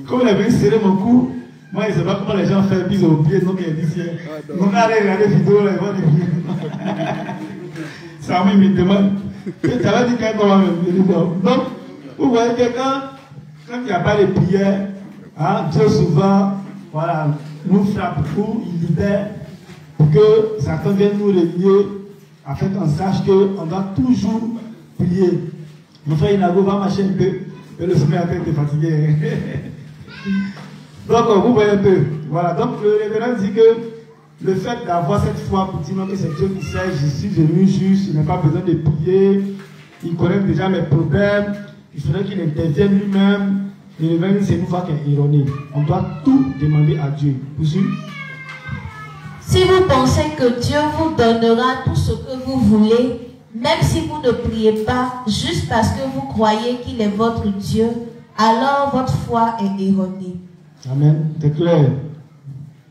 Comme il est venu serrer mon cou, moi je ne sais pas comment les gens font, puis ils ont oublié, donc il a dit on a regardé la vidéo, là, ils vont oublier. Ça me demande. Tu avais dit quand on va me dire. Donc, vous voyez que quand il n'y a pas de prière, hein, Dieu souvent, voilà, nous frappe ou il libère pour que certains viennent nous relier afin qu'on sache qu'on doit toujours prier. Mon frère Inago va marcher un peu et le sommet a été fatigué. Donc vous voyez un peu. Voilà, donc le révérend dit que le fait d'avoir cette foi pour dire que c'est Dieu qui sait, je suis devenu juste, il n'a pas besoin de prier, il connaît déjà mes problèmes, il faudrait qu'il intervienne lui-même. Le révérend, c'est une foi qui est erronée. On doit tout demander à Dieu. Si vous pensez que Dieu vous donnera tout ce que vous voulez, même si vous ne priez pas, juste parce que vous croyez qu'il est votre Dieu, alors votre foi est erronée. Amen. C'est clair.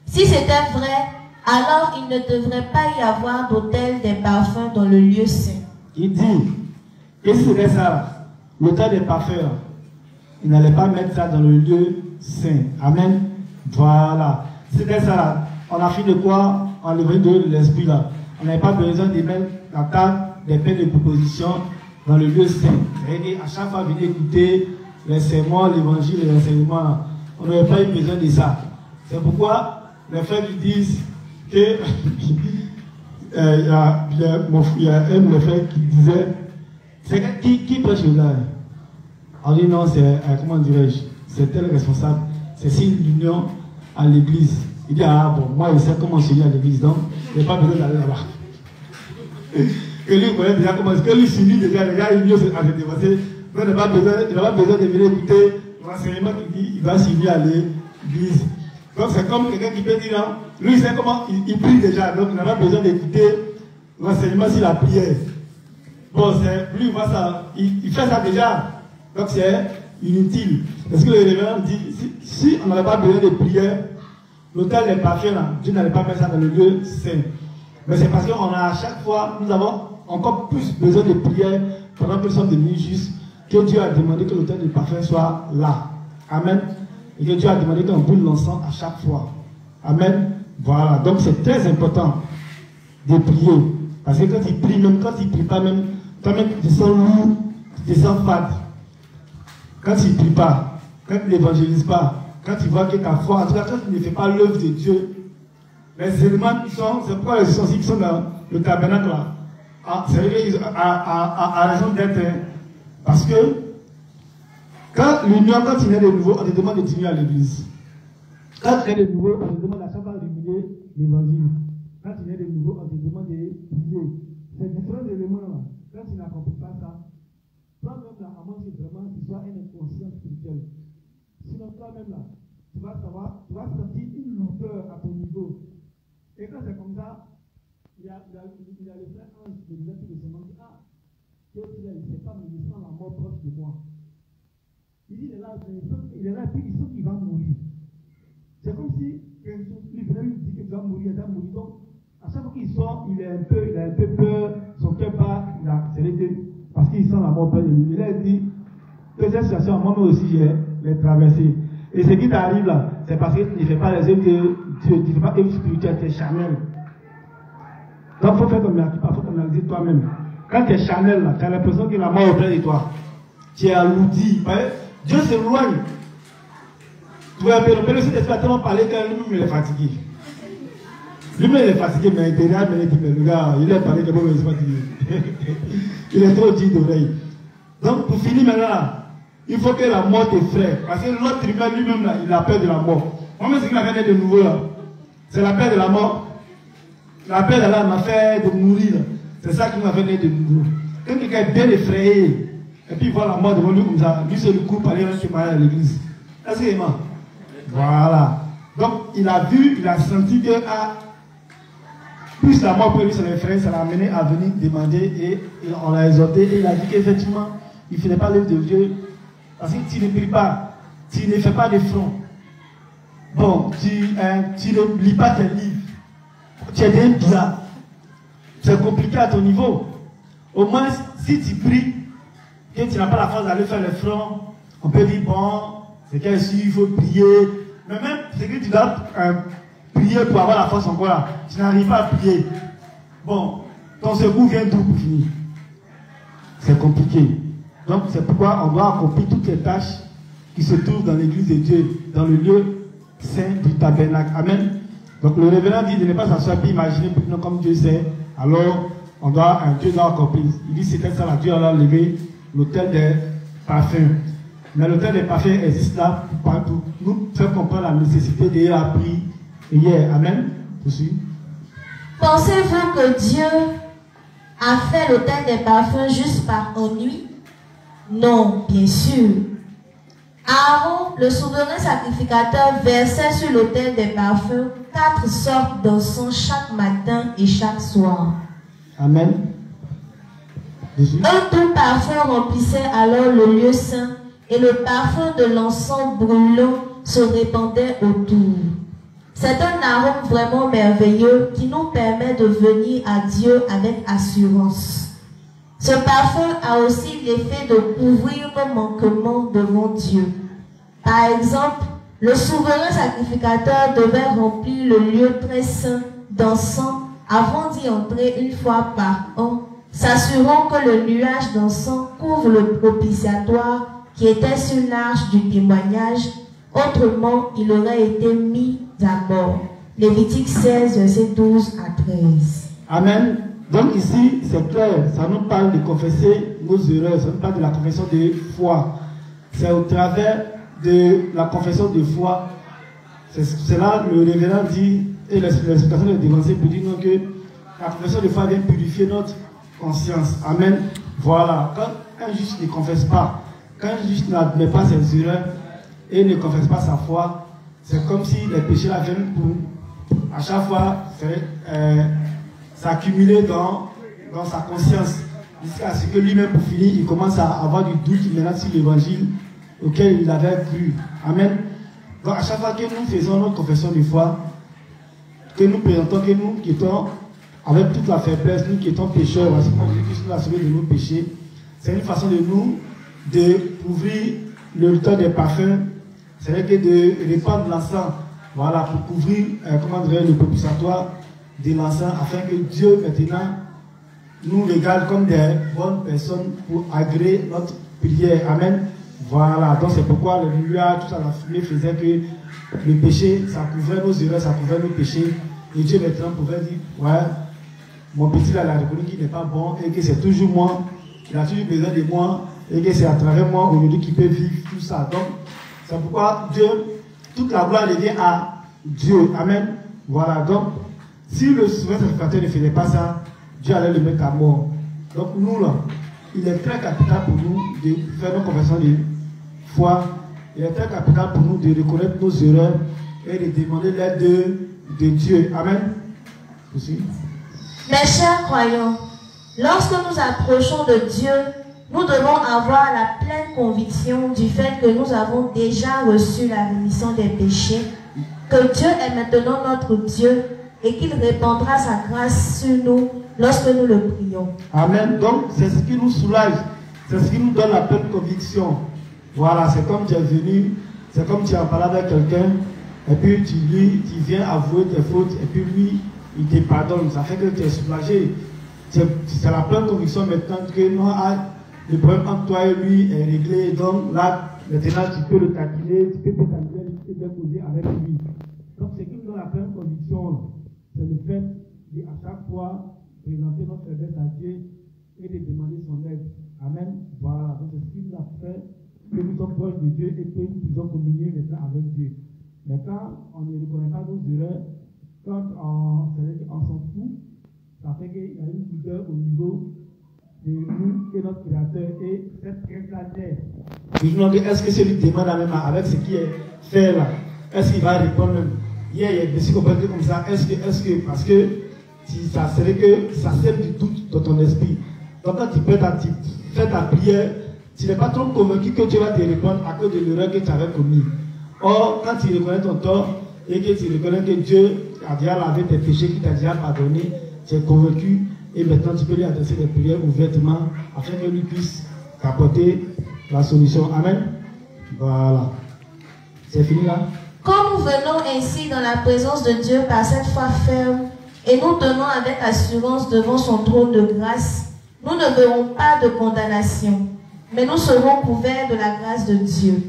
Si c'était vrai, alors il ne devrait pas y avoir d'autel des parfums dans le lieu saint. Il dit, et si c'était ça, l'autel des parfums, il n'allait pas mettre ça dans le lieu saint. Amen. Voilà. C'était ça. on a fait de quoi? Enlever de l'esprit là. On n'avait pas besoin de mettre la table des peines de proposition dans le lieu saint. C'est-à-dire à chaque fois, venir écouter les sermons, l'évangile, les enseignements là. On n'avait pas eu besoin de ça. C'est pourquoi les frères lui disent que il y a un de mes frères qui disait, c'est qui prêche là? On dit non, c'est, comment dirais-je, c'est tel responsable, c'est signe d'union à l'église. Il dit, ah bon, moi je sais comment s'unir à l'église, donc il n'y a pas besoin d'aller là-bas. Que lui, il connaît déjà comment, que lui s'unit déjà, les gars, il à se dévoiser, donc il n'a pas besoin de venir écouter l'enseignement qui dit, il va s'unir à l'église. Donc c'est comme quelqu'un qui peut dire, non, lui il sait comment, il prie déjà, donc il n'a pas besoin d'écouter l'enseignement sur la prière. Bon, lui il voit ça, il fait ça déjà. Donc c'est inutile. Parce que le révérend dit, si on n'avait pas besoin de prière, l'autel des parfums, Dieu n'allait pas mettre ça dans le lieu saint. Mais c'est parce qu'on a à chaque fois, nous avons encore plus besoin de prière pendant que nous sommes devenus justes, que Dieu a demandé que l'autel des parfums soit là. Amen. Et que Dieu a demandé qu'on brûle l'encens à chaque fois. Amen. Voilà. Donc c'est très important de prier. Parce que quand il prie, même quand il ne prie pas, même toi-même tu te sens lourd, tu te sens fade. Quand il ne prie pas, quand il n'évangélise pas, quand il voit que ta foi, en tout cas quand il ne fait pas l'œuvre de Dieu, les éléments qui sont, c'est pourquoi les sorciers qui sont dans le tabernacle là, c'est-à-dire qu'ils ont raison d'être, parce que quand l'union, quand il est de nouveau, on te demande de diminuer à l'église. Quand il est de nouveau, on te demande à chaque fois de diminuer l'évangile. Quand il est de nouveau, on te demande de prier. C'est différents éléments là. Quand il n'accomplit pas ça, toi-même là, à moins que vraiment tu sois un inconscient spirituel. Sinon, toi-même là, tu vas savoir, tu vas sentir une lourdeur à ton niveau. Et quand c'est comme ça, il y a le frère Ange qui disait tout doucement, ah, il ne sait pas, mais il sent la mort proche de moi. Il dit, il est là, et puis il sent qu'il va mourir. C'est comme si lui venait lui dire qu'il va mourir, il va mourir. Donc, à chaque fois qu'il sort, il a un peu peur, son cœur bat, c'est les deux. Parce qu'il sent la mort près de lui. Il a dit que cette situation, moi aussi, j'ai les traversé. Et ce qui t'arrive là, c'est parce que tu ne fais pas les œuvres de Dieu, tu ne fais pas œuvres spirituelles, tu es charnel. Donc il faut faire comme il faut t'analyser toi-même. Quand tu es charnel là, tu as l'impression que la mort est près de toi. Tu es alourdi. Dieu s'éloigne. Tu vois, le Père aussi a tellement parlé que lui-même il est fatigué. Lui-même il est fatigué, mais derrière, il dit, mais le gars, il a parlé que bon, il est fatigué. Il est trop dit d'oreille. Donc pour finir maintenant, il faut que la mort t'effraie. Parce que l'autre humain lui-même là, il a peur de la mort. Moi-même, ce qui m'a fait de nouveau là, c'est la peur de la mort. La peur de là m'a fait de mourir. C'est ça qui m'a fait de nouveau. Quand quelqu'un est bien effrayé, et puis il voit la mort devant lui comme ça, lui c'est le coup pour aller témoigner à l'église. Est-ce qu'il est mort? Voilà. Donc il a vu, il a senti que plus la mort pour lui, ça l'effraie, ça l'a amené à venir demander et on l'a exhorté et il a dit qu'effectivement, il ne faisait pas l'œuvre de Dieu. Parce que tu ne pries pas, tu ne fais pas de front. Bon, tu ne lis pas tes livres. Tu es bien bizarre. C'est compliqué à ton niveau. Au moins, si tu pries, que tu n'as pas la force d'aller faire le front, on peut dire, bon, c'est qu'il faut prier. Mais même, c'est que tu dois prier pour avoir la force encore là. Tu n'arrives pas à prier. Bon, ton secours vient d'où pour finir? C'est compliqué. Donc c'est pourquoi on doit accomplir toutes les tâches qui se trouvent dans l'église de Dieu, dans le lieu saint du tabernacle. Amen. Donc le révérend dit de ne pas s'asseoir et imaginer comme Dieu sait. Alors Dieu doit accomplir. Il dit c'était ça, Dieu a levé l'autel des parfums. Mais l'autel des parfums existe là pour nous faire comprendre la nécessité de la prière. Amen. Pensez-vous que Dieu a fait l'autel des parfums juste par ennui? Non, bien sûr. Aaron, le souverain sacrificateur, versait sur l'autel des parfums 4 sortes d'encens chaque matin et chaque soir. Amen. Un doux parfum remplissait alors le lieu saint et le parfum de l'encens brûlant se répandait autour. C'est un arôme vraiment merveilleux qui nous permet de venir à Dieu avec assurance. Ce parfum a aussi l'effet de couvrir nos manquements devant Dieu. Par exemple, Le souverain sacrificateur devait remplir le lieu très saint d'encens avant d'y entrer une fois par an, s'assurant que le nuage d'encens couvre le propitiatoire qui était sur l'arche du témoignage, autrement il aurait été mis à mort. Lévitique 16, versets 12 à 13. Amen. Donc ici, c'est clair, ça nous parle de confesser nos erreurs, ça nous parle de la confession de foi. C'est au travers de la confession de foi, c'est là le révérend dit, et l'explication de l'évangile peut dire que la confession de foi vient purifier notre conscience. Amen. Voilà. Quand un juste ne confesse pas, quand un juste n'admet pas ses erreurs et ne confesse pas sa foi, c'est comme si les péchés là viennent pour, à chaque fois, s'accumuler dans sa conscience. Jusqu'à ce que lui-même, pour finir, il commence à avoir du doute maintenant sur l'évangile auquel il avait cru. Amen. Donc à chaque fois que nous faisons notre confession de foi, que nous présentons que nous qui étions avec toute la faiblesse, nous qui étions pécheurs, parce que Jésus nous a sauvés de nos péchés, c'est une façon de nous de couvrir le temps des parfums, c'est-à-dire que de répandre l'encens, voilà, pour couvrir le propitiatoire de l'encens, afin que Dieu maintenant nous regarde comme des bonnes personnes pour agréer notre prière. Amen. Voilà, donc c'est pourquoi le nuage, tout ça, la fumée faisait que le péché, ça couvrait nos erreurs, ça couvrait nos péchés. Et Dieu maintenant pouvait dire, ouais, mon petit là, il a reconnu qu'il n'est pas bon et que c'est toujours moi, il a toujours besoin de moi et que c'est à travers moi aujourd'hui qu'il peut vivre tout ça. Donc, c'est pourquoi Dieu, toute la gloire revient à Dieu. Amen. Voilà, donc, si le souverain sacrificateur ne faisait pas ça, Dieu allait le mettre à mort. Donc, nous là, il est très capital pour nous de faire nos confessions de foi. Il est très capital pour nous de reconnaître nos erreurs et de demander l'aide de Dieu. Amen. Aussi. Mes chers croyants, lorsque nous approchons de Dieu, nous devons avoir la pleine conviction du fait que nous avons déjà reçu la rémission des péchés, que Dieu est maintenant notre Dieu et qu'il répandra sa grâce sur nous lorsque nous le prions. Amen. Donc, c'est ce qui nous soulage, c'est ce qui nous donne la pleine conviction. Voilà, c'est comme tu es venu, c'est comme tu as parlé avec quelqu'un, et puis tu viens avouer tes fautes, et puis lui, il te pardonne. Ça fait que tu es soulagé. C'est la pleine conviction maintenant que le problème entre toi et lui est réglé. Donc là, maintenant, tu peux le taquiner, tu peux t'amuser, tu peux déposer avec lui. Donc, ce qui nous donne la pleine conviction, c'est le fait d'à chaque fois présenter notre faiblesse à Dieu et de demander son aide. Amen. Voilà. Donc, c'est ce qui nous a fait que nous sommes proches de Dieu et que nous puissions communier maintenant avec Dieu. Mais quand on ne reconnaît pas nos erreurs, quand on s'en fout, ça fait qu'il y a une douleur au niveau de nous et notre Créateur. Et cette crainte-là naît. Je me demande, est-ce que celui demande la même avec ce qui est fait là? Est-ce qu'il va répondre même? Hier, il y a des psychopathes comme ça. Est-ce que, parce que si ça serait que ça sème du doute dans ton esprit. Donc quand tu fais ta prière, tu n'es pas trop convaincu que Dieu va te répondre à cause de l'erreur que tu avais commis. Or, quand tu reconnais ton tort et que tu reconnais que Dieu a déjà lavé tes péchés, qu'il t'a déjà pardonné, tu es convaincu et maintenant tu peux lui adresser des prières ouvertement afin que lui puisse t'apporter la solution. Amen. Voilà. C'est fini là? Quand nous venons ainsi dans la présence de Dieu par cette foi ferme et nous tenons avec assurance devant son trône de grâce, nous ne verrons pas de condamnation, mais nous serons couverts de la grâce de Dieu.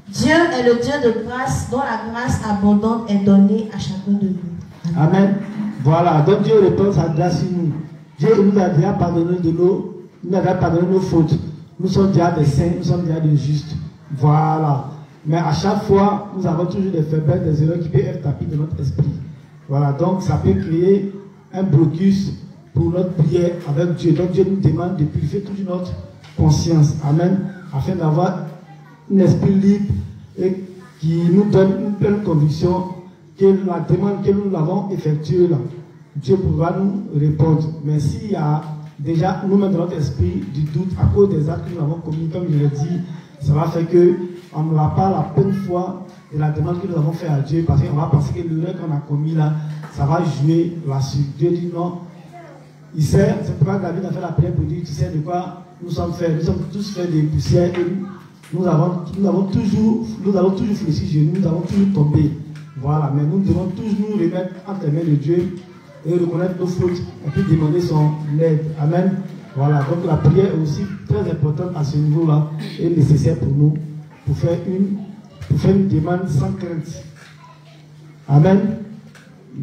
Dieu est le Dieu de grâce dont la grâce abondante est donnée à chacun de nous. Amen. Voilà, donc Dieu répand sa grâce sur nous. Dieu nous a déjà pardonné nos fautes. Nous sommes déjà des saints, nous sommes déjà des justes. Voilà. Mais à chaque fois, nous avons toujours des faiblesses, des erreurs qui peuvent être tapées de notre esprit. Voilà, donc ça peut créer un blocus pour notre prière avec Dieu. Donc Dieu nous demande de purifier toute notre conscience. Amen. Afin d'avoir un esprit libre et qui nous donne une pleine conviction que la demande que nous l'avons effectuée là, Dieu pourra nous répondre. Mais s'il y a déjà nous-mêmes dans notre esprit du doute à cause des actes que nous avons commis, comme je l'ai dit, ça va faire qu'on n'aura pas la pleine foi de la demande que nous avons fait à Dieu, parce qu'on va penser que l'erreur qu'on a commis là, ça va jouer là-dessus. Dieu dit non. Il sait, c'est pourquoi David a fait la prière pour dire, tu sais de quoi nous sommes faits. Nous sommes tous faits de poussière et nous avons toujours fléchi genoux, nous avons toujours tombé. Voilà, mais nous devons toujours nous remettre entre les mains de Dieu et reconnaître nos fautes et puis demander son aide. Amen. Voilà, donc la prière est aussi très importante à ce niveau-là et nécessaire pour nous pour faire une demande sans crainte. Amen.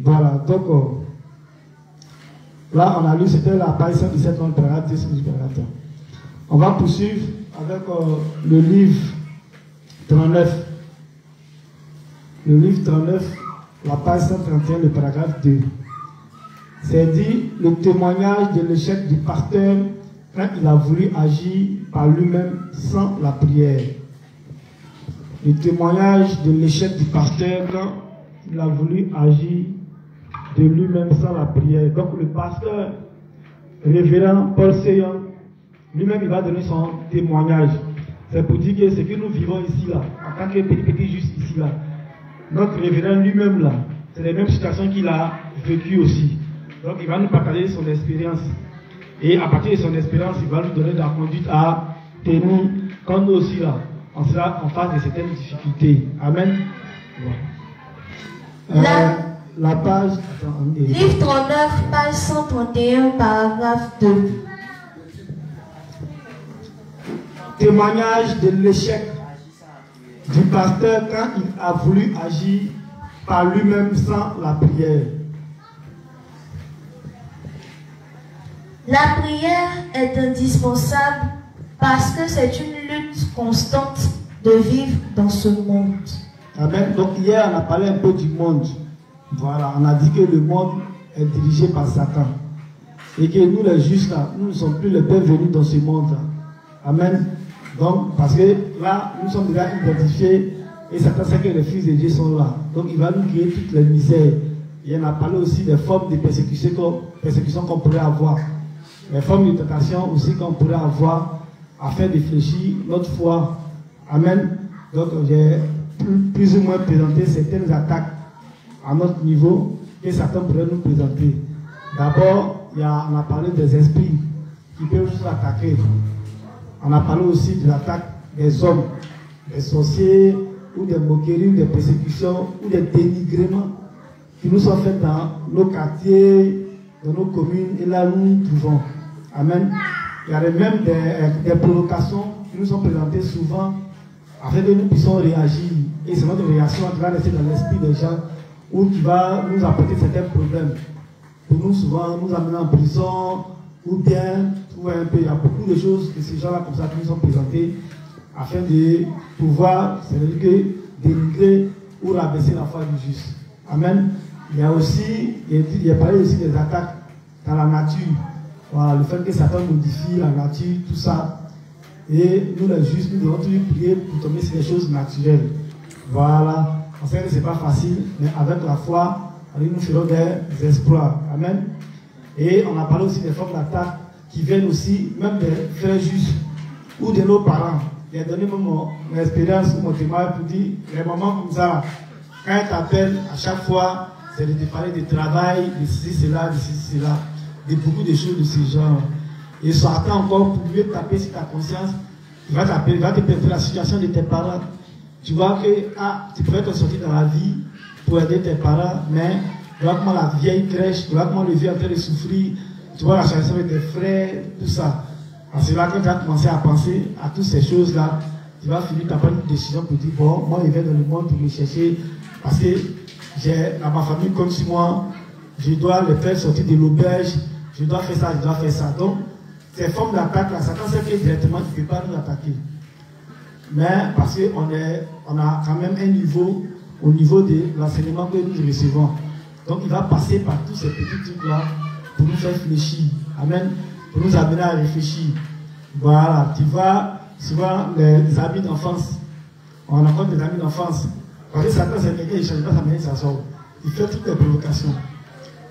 Voilà, donc là on a lu, c'était la page 117 dans le paragraphe 10. On va poursuivre avec le livre 39. Le livre 39, la page 131, le paragraphe 2. C'est dit le témoignage de l'échec du pasteur quand il a voulu agir par lui-même sans la prière. Le témoignage de l'échec du pasteur quand il a voulu agir de lui-même sans la prière. Donc le pasteur, révérend Paul Seyon, lui-même il va donner son témoignage. C'est pour dire que ce que nous vivons ici là, en tant que petit juste ici là, notre révérend lui-même là, c'est les mêmes situations qu'il a vécues aussi. Donc il va nous partager son expérience. Et à partir de son expérience, il va nous donner de la conduite à tenir quand nous aussi là, on sera en face de certaines difficultés. Amen. La page... Livre 39, page 131, paragraphe 2. Témoignage de l'échec du pasteur quand il a voulu agir par lui-même sans la prière. La prière est indispensable parce que c'est une lutte constante de vivre dans ce monde. Amen. Donc hier on a parlé un peu du monde. Voilà, on a dit que le monde est dirigé par Satan. Et que nous les justes là, nous ne sommes plus les bienvenus dans ce monde là. Amen. Donc, parce que là, nous sommes déjà identifiés et Satan sait que les fils de Dieu sont là. Donc, il va nous créer toutes les misères. Et on a parlé aussi des formes de persécution qu'on pourrait avoir. Les formes de tentation aussi qu'on pourrait avoir afin de fléchir notre foi. Amen. Donc, j'ai plus ou moins présenté certaines attaques à notre niveau que Satan pourrait nous présenter. D'abord, on a parlé des esprits qui peuvent nous attaquer. On a parlé aussi de l'attaque des hommes, des sorciers, ou des moqueries, ou des persécutions, ou des dénigrements qui nous sont faits dans nos quartiers, dans nos communes, et là où nous nous trouvons. Amen. Il y a même des provocations qui nous sont présentées souvent afin que nous puissions réagir. Et c'est notre réaction qui va rester dans l'esprit des gens ou qui va nous apporter certains problèmes. Pour nous, souvent, nous amener en prison ou bien trouver un peu. Il y a beaucoup de choses que ces gens-là comme ça qui nous sont présentés afin de pouvoir, c'est-à-dire que dénigrer ou rabaisser la foi du juste. Amen. Il y a aussi, il y a parlé aussi des attaques dans la nature. Voilà, le fait que Satan modifie la nature, tout ça. Et nous, les justes, nous devons toujours prier pour tomber sur les choses naturelles. Voilà. On sait que ce n'est pas facile, mais avec la foi, nous ferons des exploits. Amen. Et on a parlé aussi des formes d'attaque qui viennent aussi, même des frères justes ou de nos parents. J'ai donné mon expérience ou mon témoignage pour dire, les moments comme ça, quand ils t'appellent, à chaque fois, c'est de te parler de travail, de ceci, cela, de beaucoup de choses de ce genre. Et Satan encore, pour mieux taper sur ta conscience, il va t'appeler, il va te permettre la situation de tes parents. Tu vois que tu peux te sortir dans la vie pour aider tes parents, mais tu vois comment la vieille crèche, tu vois comment le vieux est en train de souffrir, tu vois la situation avec tes frères, tout ça. C'est là que tu vas commencer à penser à toutes ces choses-là. Tu vas finir par prendre une décision pour dire, bon, moi je vais dans le monde pour me chercher, parce que j'ai dans ma famille comme si moi, je dois les faire sortir de l'auberge, je dois faire ça, je dois faire ça. Donc, ces formes d'attaque là, Satan sait que directement il ne peut pas nous attaquer. Mais parce qu'on a quand même un niveau au niveau de l'enseignement que nous recevons. Donc il va passer par tous ces petits trucs-là pour nous faire réfléchir. Amen. Pour nous amener à réfléchir. Voilà. Tu vois, souvent les amis d'enfance, on rencontre des amis d'enfance. Parce que Satan, c'est quelqu'un qui ne change pas sa manière de s'asseoir. Il fait toutes les provocations.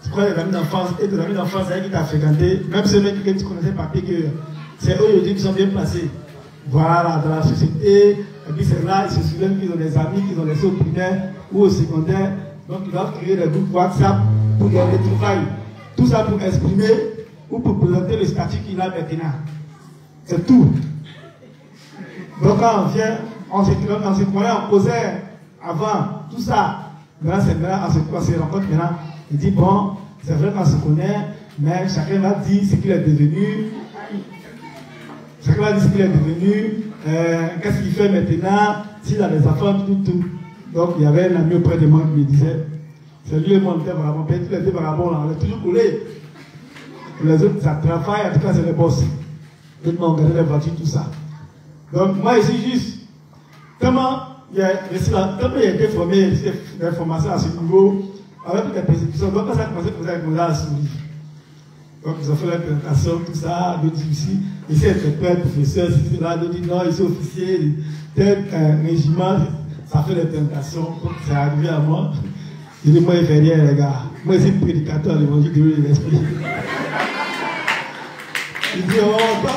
Tu crois les amis d'enfance, et tes amis d'enfance, c'est qui t'a fréquenté, même ceux que tu connaissais pas, que c'est eux aujourd'hui qui sont bien placés. Voilà, dans la société. Et puis c'est là, ils se souviennent qu'ils ont des amis qu'ils ont laissés au primaire ou au secondaire. Donc ils doivent créer des groupes WhatsApp pour des retrouvailles. Tout ça pour exprimer ou pour présenter le statut qu'il a maintenant. C'est tout. Donc quand on vient, on se connaît, on causait avant, tout ça. Maintenant, c'est maintenant, on se rencontre maintenant. Il dit, bon, c'est vrai qu'on se connaît, mais chacun va dire ce qu'il est devenu. Chacun va dire ce qu'il est devenu, qu'est-ce qu'il fait maintenant, s'il a des enfants, tout. Donc il y avait un ami auprès de moi qui me disait, c'est lui et moi, on était vagabonds, tous les deux vagabonds là, on est toujours collés. Les autres, ça travaille, en tout cas c'est les boss. Tout le monde regardait les voitures, tout ça. Donc moi ici juste, tellement il y a été formé, des formations à ce niveau, avec toutes les persécutions, donc quand ça a commencé à poser avec mon à souris. Donc ils ont fait la présentation, tout ça, d'autres ici, ici interprète, professeur, ici là, d'autres disent non, ici officier, tel régiment, ça fait les présentations, donc c'est arrivé à moi. Je dis, moi, il ne fait rien, les gars. Moi, je suis prédicateur de l'évangile de l'esprit. Il dit, oh,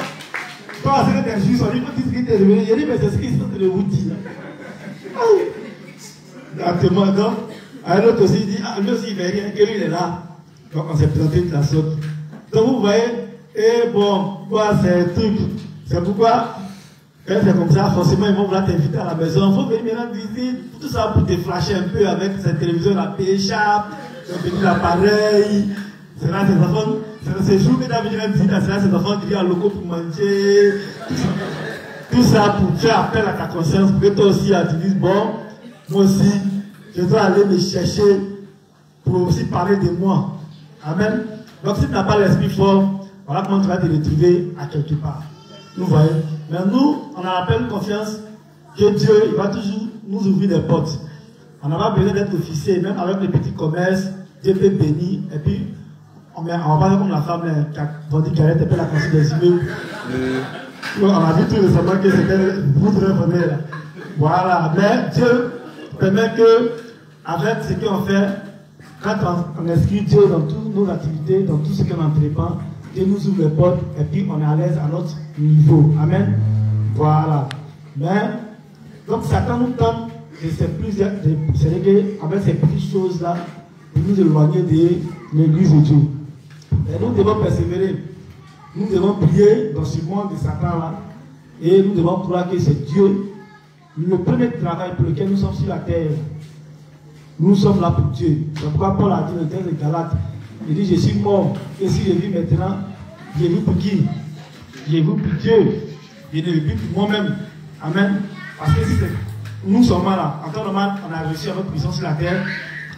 toi, c'est que tu es juste, on dit, faut dire ce que tu es devenu. Je dis, mais c'est ce qu'ils sont en train de vous dire. Exactement, donc, un autre aussi, il dit, ah, lui aussi, il ne fait rien, que lui, il est là. Donc, on s'est présenté de la sorte. Donc, vous voyez, et bon, c'est un truc. C'est pourquoi, quand c'est comme ça, forcément, ils vont vouloir t'inviter à la maison. Il faut venir maintenant visiter, tout ça pour te flasher un peu avec cette télévision, la P-Échappe, le petit appareil. C'est là, ces enfants, c'est jour que tu as venu même visiter, c'est là, ces enfants qui viennent à loco pour manger. Tout ça pour faire appel à ta conscience, pour que toi aussi, tu dises, bon, moi aussi, je dois aller me chercher pour aussi parler de moi. Amen. Donc, si tu n'as pas l'esprit fort, voilà comment tu vas te retrouver à quelque part. Vous voyez? Mais nous, on a la pleine confiance que Dieu, il va toujours nous ouvrir des portes. On n'a pas besoin d'être officier, même avec les petits commerces, Dieu peut bénir. Et puis, on va parler comme la femme qui a vendu Gareth et puis la construit des immeubles. On a vu tout récemment que c'était vous de revenir. Voilà. Mais Dieu permet que, avec ce qu'on fait, quand on inscrit Dieu dans toutes nos activités, dans tout ce qu'on entreprend, Dieu nous ouvre les portes et puis on est à l'aise à notre niveau. Amen. Voilà. Mais, donc Satan nous tente de ces plusieurs, avec ces petites choses-là, pour nous éloigner de l'église de Dieu. Et nous devons persévérer. Nous devons prier dans ce monde de Satan-là. Et nous devons croire que c'est Dieu. Le premier travail pour lequel nous sommes sur la terre, nous sommes là pour Dieu. C'est pourquoi Paul a dit dans le texte de Galates, il dit, je suis mort. Et si je vis maintenant, je vis pour qui? Je vis pour Dieu. Je ne vis pour moi-même. Amen. Parce que si nous sommes là, en temps normal, on a reçu notre puissance sur la terre,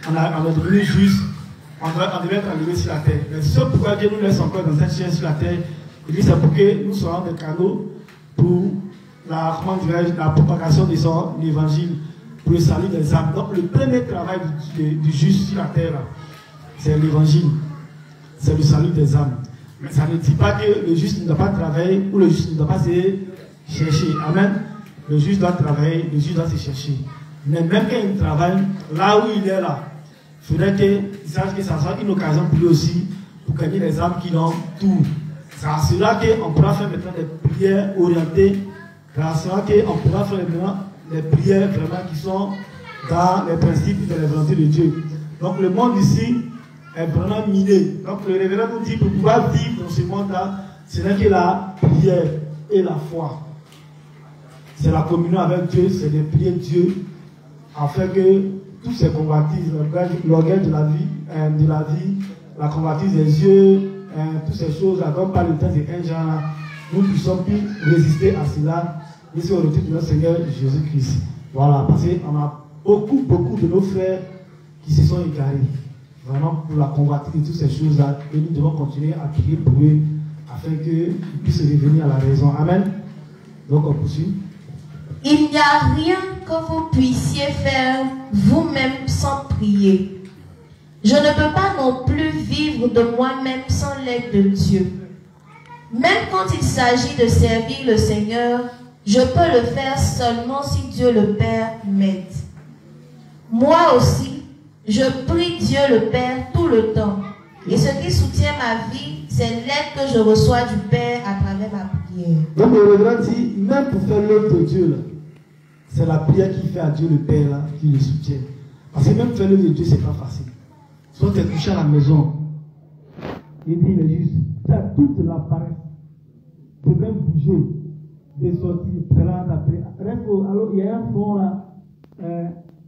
on est devenu juste, on devait être enlevé sur la terre. Mais c'est pourquoi Dieu nous laisse encore dans cette chair sur la terre. Il dit, c'est pour que nous soyons des canaux pour la propagation de son évangile, pour le salut des âmes. Donc le premier travail du juste sur la terre, c'est l'évangile. C'est le salut des âmes. Mais ça ne dit pas que le juste ne doit pas travailler ou le juste ne doit pas se chercher. Amen. Le juste doit travailler, le juste doit se chercher. Mais même quand il travaille, là où il est là, il faudrait qu'il sache que ça soit une occasion pour lui aussi, pour gagner les âmes qui l'ont tout. C'est à cela qu'on pourra faire maintenant des prières orientées. C'est à cela qu'on pourra faire maintenant des prières vraiment qui sont dans les principes de la volonté de Dieu. Donc le monde ici est vraiment miné. Donc le révérend nous dit pour pouvoir vivre dans ce monde-là, ce n'est que la prière et la foi. C'est la communion avec Dieu, c'est de prier Dieu afin que tous ces convoitises, l'orgueil de la vie, la convoitise des yeux, toutes ces choses-là, comme par le temps de un genre, nous puissions plus résister à cela, ici au retour de notre Seigneur Jésus-Christ. Voilà, parce qu'on a beaucoup de nos frères qui se sont égarés, vraiment pour la convoitise de toutes ces choses-là, et nous devons continuer à prier pour eux, afin qu'ils puissent revenir à la raison. Amen. Donc on poursuit. Il n'y a rien que vous puissiez faire vous-même sans prier. Je ne peux pas non plus vivre de moi-même sans l'aide de Dieu. Même quand il s'agit de servir le Seigneur, je peux le faire seulement si Dieu le Père m'aide. Moi aussi, je prie Dieu le Père tout le temps. Et ce qui soutient ma vie, c'est l'aide que je reçois du Père à travers ma prière. Donc le révérend dit, même pour faire l'œuvre de Dieu, c'est la prière qui fait à Dieu le Père là, qui le soutient. Parce que même faire l'œuvre de Dieu, c'est pas facile. Soit tu es couché à la maison, il dit, il est juste, tu as toute la paresse de même bouger, des sorties, cela après. Alors, il y a un fond là,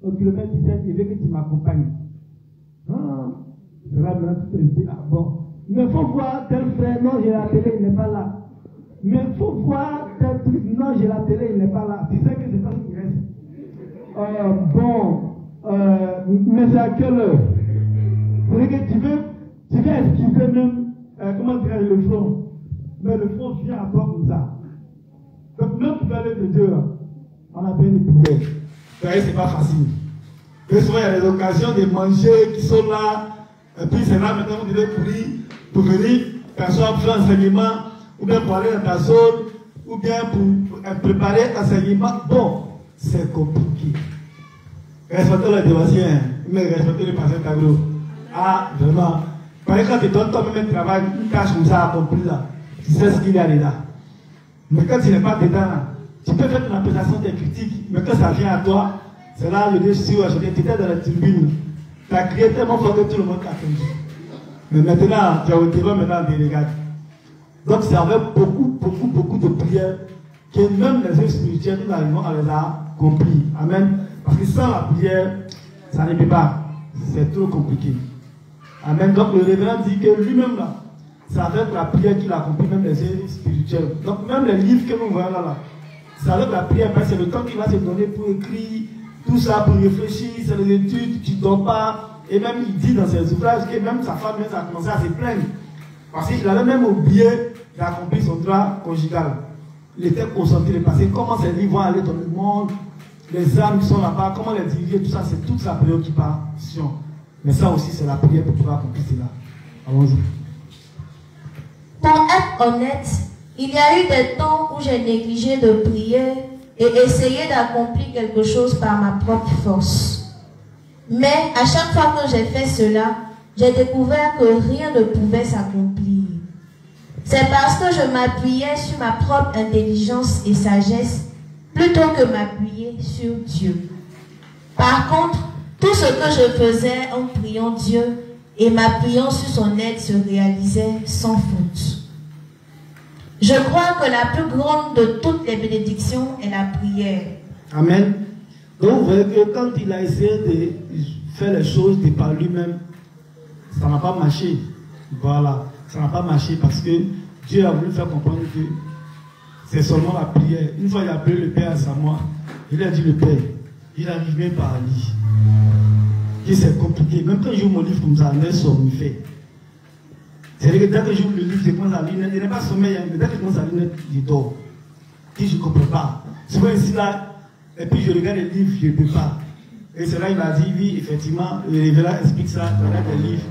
au kilomètre 17, il veut que tu m'accompagnes. Je vais maintenant tout dire, ah bon. Mais il faut voir tel frère, non, j'ai appelé, il n'est pas là. Mais il faut voir tel truc, non, j'ai appelé, il n'est pas là. Tu sais que c'est pas ce qui reste. Mais c'est à quelle heure? C'est que tu veux esquiver même, comment dire, le front. Mais le front vient à toi comme ça. Donc même pour aller de Dieu, on a besoin de prière. C'est pas facile. Et souvent il y a des occasions de manger qui sont là. Et puis c'est là maintenant vous devez prier pour venir percevoir faire un enseignement, ou bien pour aller dans ta zone, ou bien pour préparer un enseignement. Bon, c'est compliqué. Respectez le dévasien, mais respectez le pasteur Tagro. Ah, vraiment. Par exemple, quand tu donnes toi-même un travail, une tâche comme ça accomplie là, tu sais ce qu'il y a là. Mais quand tu n'es pas dedans, tu peux faire ton appréciation des critiques, mais quand ça vient à toi, c'est là, je dis, si tu étais dans la tribune, tu as crié tellement fort que tout le monde t'a entendu. Mais maintenant, tu as été maintenant délégué. Donc c'est avec beaucoup de prières que même les œuvres spirituelles, nous arrivons à les accomplir. Amen. Parce que sans la prière, ça ne peut pas. C'est trop compliqué. Amen. Donc le révérend dit que lui-même là, c'est avec la prière qu'il accomplit même les œuvres spirituelles. Donc même les livres que nous voyons là, c'est avec la prière, c'est le temps qu'il va se donner pour écrire tout ça, pour réfléchir, c'est les études, tu ne dors pas. Et même il dit dans ses ouvrages que même sa femme a commencé à se plaindre. Parce qu'il avait même oublié d'accomplir son droit conjugal. Il était concentré, parce que comment ces livres vont aller dans le monde, les âmes qui sont là-bas, comment les diriger, tout ça, c'est toute sa préoccupation. Mais ça aussi, c'est la prière pour pouvoir accomplir cela. Allons-y. Pour être honnête, il y a eu des temps où j'ai négligé de prier et essayé d'accomplir quelque chose par ma propre force. Mais à chaque fois que j'ai fait cela, j'ai découvert que rien ne pouvait s'accomplir. C'est parce que je m'appuyais sur ma propre intelligence et sagesse plutôt que m'appuyer sur Dieu. Par contre, tout ce que je faisais en priant Dieu et m'appuyant sur son aide se réalisait sans faute. Je crois que la plus grande de toutes les bénédictions est la prière. Amen. Donc vous voyez que quand il a essayé de faire les choses de par lui-même, ça n'a pas marché. Voilà, ça n'a pas marché parce que Dieu a voulu faire comprendre que c'est seulement la prière. Une fois il a appelé le Père à Samuel, il a dit le Père, il arrive même par lui. Et c'est compliqué. Même quand j'ouvre mon livre comme ça, un somme me fait. C'est-à-dire que dès que j'ouvre le livre, je commence à lire, il n'est pas sommeil, mais dès que je commence à lire, je dors. Et je ne comprends pas. Souvent ici là, et puis je regarde les livres, je ne peux pas. Et c'est là qu'il m'a dit, oui, effectivement, le révérend explique ça dans les livres.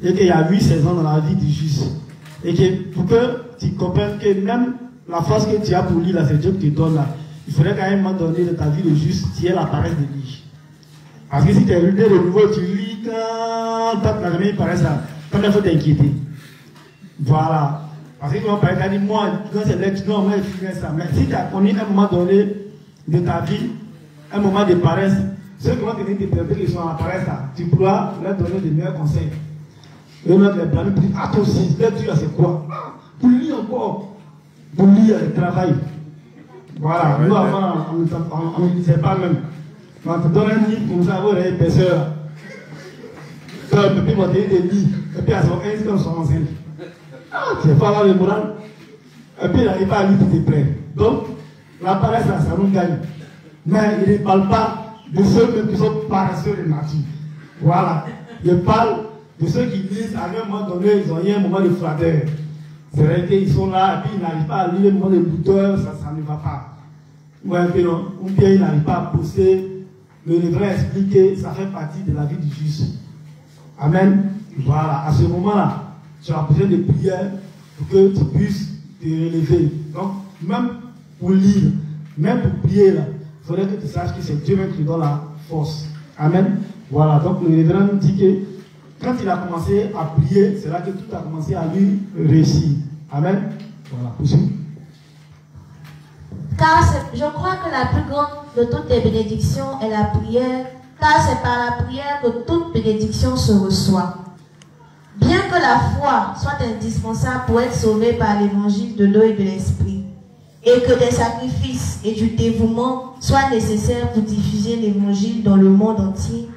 Et qu'il y a 8 saisons dans la vie du juste. Et que pour que tu comprennes que même la force que tu as pour lire, là, c'est Dieu qui te donne là. Il faudrait qu'à un moment donné de ta vie de juste, tu aies la paresse de lire. Parce que si tu es lu de nouveau, tu lis quand tu n'as jamais paresse là. Quand il faut t'inquiéter. Voilà. Parce que quand par exemple, moi, quand c'est lecture, non, moi, je fais ça. Mais si tu as connu un moment donné de ta vie, un moment de paresse, ceux qui vont te dire qui sont en paresse là, tu pourras leur donner de meilleurs conseils. Et mettre les plans, pour dire, ah, toi aussi, lecture, c'est quoi? Pour lire encore. Pour lire le travail. Voilà. Nous, avant, on ne disait pas même. On te donne un livre comme ça, vous avez épaisseur. Donc, on ne peut plus monter des livres. Et puis, à son instant, on s'en enseigne. Ah, c'est pas là le moral. Et puis, il n'arrive pas à lire tout est prêt. Donc, la paresse, là, ça nous gagne. Mais il ne parle pas de ceux qui sont paresseux de nature. Voilà. Il parle de ceux qui lisent à un moment donné, ils ont eu un moment de flatteur. C'est vrai qu'ils sont là, et puis ils n'arrivent pas à lire, un moment de bouteur, ça ne va pas. Ou bien ils n'arrivent pas à pousser. Le révérend explique que ça fait partie de la vie du juste. Amen. Voilà. À ce moment-là, tu as besoin de prière pour que tu puisses te relever. Donc, même pour lire, même pour prier, là, il faudrait que tu saches que c'est Dieu même qui donne la force. Amen. Voilà. Donc, le révérend nous dit que quand il a commencé à prier, c'est là que tout a commencé à lui réussir. Amen. Voilà. Poursuivons. Car je crois que la plus grande de toutes les bénédictions est la prière, car c'est par la prière que toute bénédiction se reçoit. Bien que la foi soit indispensable pour être sauvé par l'évangile de l'eau et de l'esprit, et que des sacrifices et du dévouement soient nécessaires pour diffuser l'évangile dans le monde entier,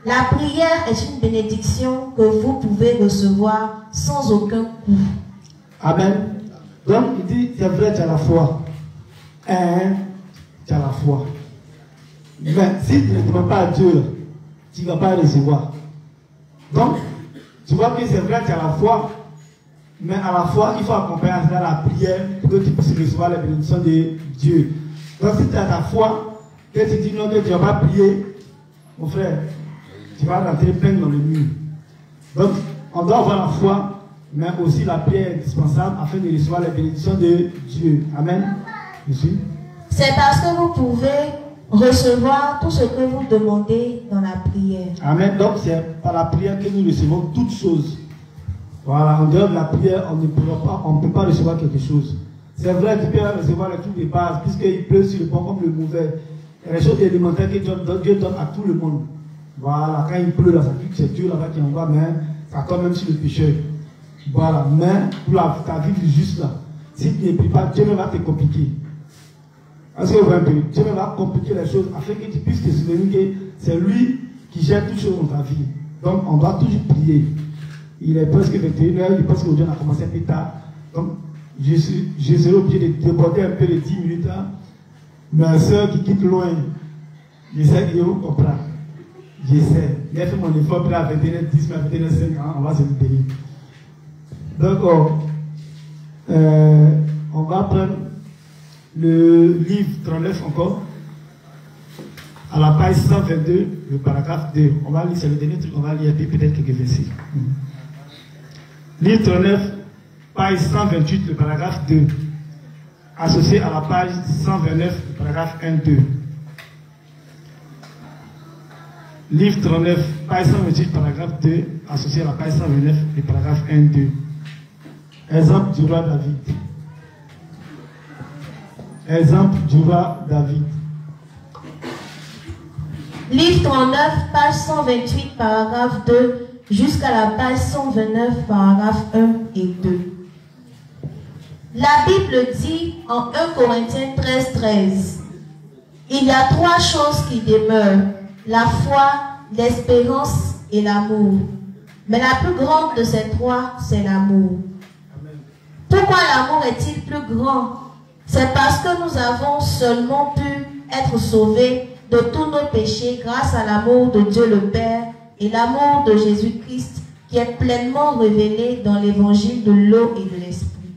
la prière est une bénédiction que vous pouvez recevoir sans aucun coût. Amen. Donc, il dit, c'est vrai, tu as la foi. Tu as la foi. Mais si tu ne demandes pas à Dieu, tu ne vas pas recevoir. Donc, tu vois que c'est vrai, tu as la foi. Mais à la fois, il faut accompagner à cela la prière pour que tu puisses recevoir la bénédiction de Dieu. Donc, si tu as ta foi, que tu dis non, que tu ne vas pas prier, mon frère, tu vas rentrer plein dans le mur. Donc, on doit avoir la foi, mais aussi la prière est indispensable afin de recevoir la bénédiction de Dieu. Amen. Ici. C'est parce que vous pouvez recevoir tout ce que vous demandez dans la prière. Amen. Donc, c'est par la prière que nous recevons toutes choses. Voilà, en dehors de la prière, on ne peut pas recevoir quelque chose. C'est vrai, tu peux recevoir les trucs de base, puisqu'il pleut sur le bon comme le mauvais. Il y a les choses élémentaires que Dieu donne à tout le monde. Voilà, quand il pleut, là, ça dit que c'est Dieu là-bas qui envoie, mais ça tombe même sur le pécheur. Voilà, mais pour ta vie juste là, si tu ne pries pas, Dieu ne va te compliquer. Est-ce que vous voyez un peu? Dieu ne va compliquer les choses afin que tu puisses te souvenir que c'est lui qui gère toutes choses dans ta vie. Donc, on doit toujours prier. Il est presque 21h, je pense qu'aujourd'hui on a commencé un peu tard. Donc, je serai obligé de déborder un peu les 10 minutes. Hein. Ma soeur qui quitte loin, j'essaie de vous comprendre. J'essaie. J'ai fait mon effort, puis à 21h10, mais à 21h05, on va se libérer. Donc, on va prendre le livre 39 encore, à la page 122, le paragraphe 2. On va lire, c'est le dernier truc, on va lire puis peut-être quelques versets. Livre 39, page 128, le paragraphe 2, associé à la page 129, le paragraphe 1-2. Livre 39, page 128, paragraphe 2, associé à la page 129, le paragraphe 1-2. Exemple du roi David. Exemple du roi David. Livre 39, page 128, paragraphe 2, jusqu'à la page 129, paragraphe 1 et 2. La Bible dit en 1 Corinthiens 13, il y a 3 choses qui demeurent, la foi, l'espérance et l'amour. Mais la plus grande de ces 3, c'est l'amour. Pourquoi l'amour est-il plus grand? C'est parce que nous avons seulement pu être sauvés de tous nos péchés grâce à l'amour de Dieu le Père et l'amour de Jésus-Christ qui est pleinement révélé dans l'évangile de l'eau et de l'esprit.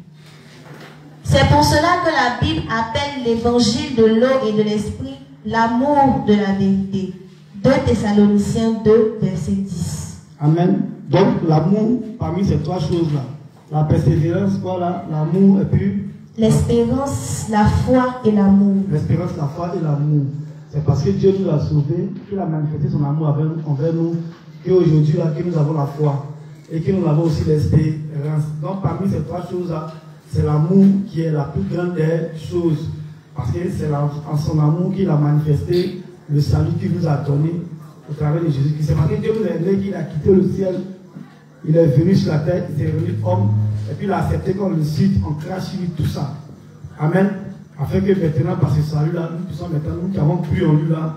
C'est pour cela que la Bible appelle l'évangile de l'eau et de l'esprit l'amour de la vérité. 2 Thessaloniciens 2, verset 10. Amen. Donc l'amour, parmi ces 3 choses-là, la persévérance, voilà, l'amour et puis l'espérance, la foi et l'amour. L'espérance, la foi et l'amour. C'est parce que Dieu nous a sauvés, qu'il a manifesté son amour envers nous, qu'aujourd'hui, que nous avons la foi et que nous avons aussi l'espérance. Donc, parmi ces 3 choses-là, c'est l'amour qui est la plus grande des choses. Parce que c'est en son amour qu'il a manifesté le salut qu'il nous a donné au travers de Jésus-Christ. C'est parce que Dieu nous a aimé qu'il a quitté le ciel. Il est venu sur la terre, il est devenu homme, et puis il a accepté comme le site, on crache sur lui tout ça. Amen. Afin que maintenant, par ce salut-là, nous puissions maintenant, nous qui avons cru en lui là,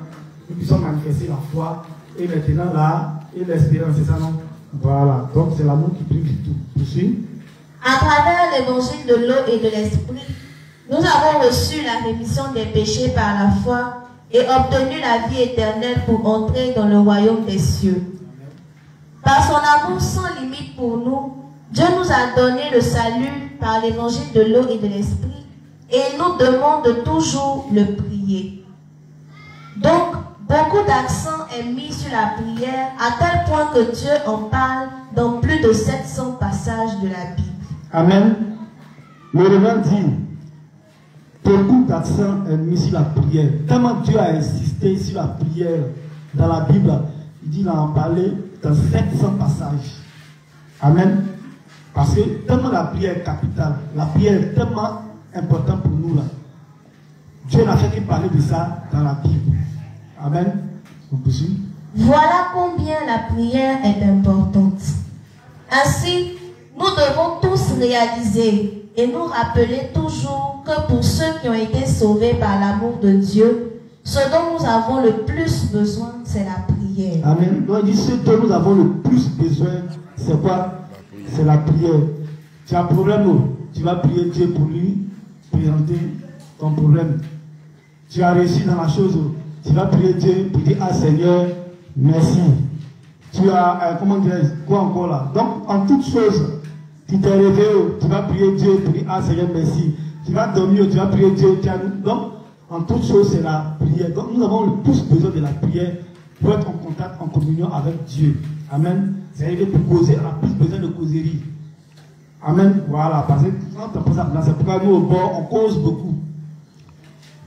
nous puissions manifester la foi, et maintenant là, et l'espérance, c'est ça non? Voilà, donc c'est l'amour qui prime tout. Poursuis. À travers l'évangile de l'eau et de l'esprit, nous avons reçu la rémission des péchés par la foi et obtenu la vie éternelle pour entrer dans le royaume des cieux. Par son amour sans limite pour nous, Dieu nous a donné le salut par l'évangile de l'eau et de l'esprit et il nous demande de toujours le prier. Donc, beaucoup d'accent est mis sur la prière à tel point que Dieu en parle dans plus de 700 passages de la Bible. Amen. Le Révérend dit, beaucoup d'accent est mis sur la prière. Tellement Dieu a insisté sur la prière dans la Bible, il dit, il en a parlé dans 700 passages. Amen. Parce que tellement la prière est capitale, la prière est tellement importante pour nous là. Dieu n'a fait que parler de ça dans la Bible. Amen. Voilà combien la prière est importante. Ainsi, nous devons tous réaliser et nous rappeler toujours que pour ceux qui ont été sauvés par l'amour de Dieu, ce dont nous avons le plus besoin, c'est la prière. Amen. Donc il dit ce dont nous avons le plus besoin, c'est quoi? C'est la prière. Tu as un problème, tu vas prier Dieu pour lui présenter ton problème. Tu as réussi dans la chose, tu vas prier Dieu pour dire ah Seigneur, merci. Tu as, comment dire, quoi encore là? Donc en toute chose, tu t'es réveillé, tu vas prier Dieu pour dire ah Seigneur, merci. Tu vas dormir, tu vas prier Dieu. Donc en toute chose, c'est la prière. Donc nous avons le plus besoin de la prière pour être en contact, en communion avec Dieu. Amen. C'est-à-dire pour causer, on a plus besoin de causerie. Amen. Voilà. Parce que quand on pense à ça, c'est pourquoi nous au bord, on cause beaucoup.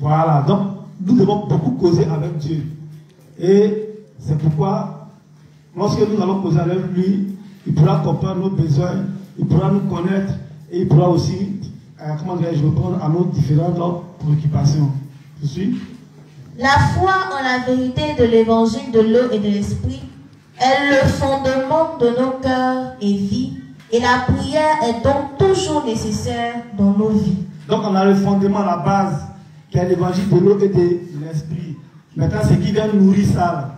Voilà. Donc nous devons beaucoup causer avec Dieu. Et c'est pourquoi, lorsque nous allons causer avec lui, il pourra comprendre nos besoins, il pourra nous connaître et il pourra aussi, comment dirais-je, répondre à nos différentes préoccupations. Je suis. La foi en la vérité de l'évangile de l'eau et de l'esprit est le fondement de nos cœurs et vies, et la prière est donc toujours nécessaire dans nos vies. Donc on a le fondement, la base, qui est l'évangile de l'eau et de l'esprit. Maintenant, ce qui vient nourrir ça,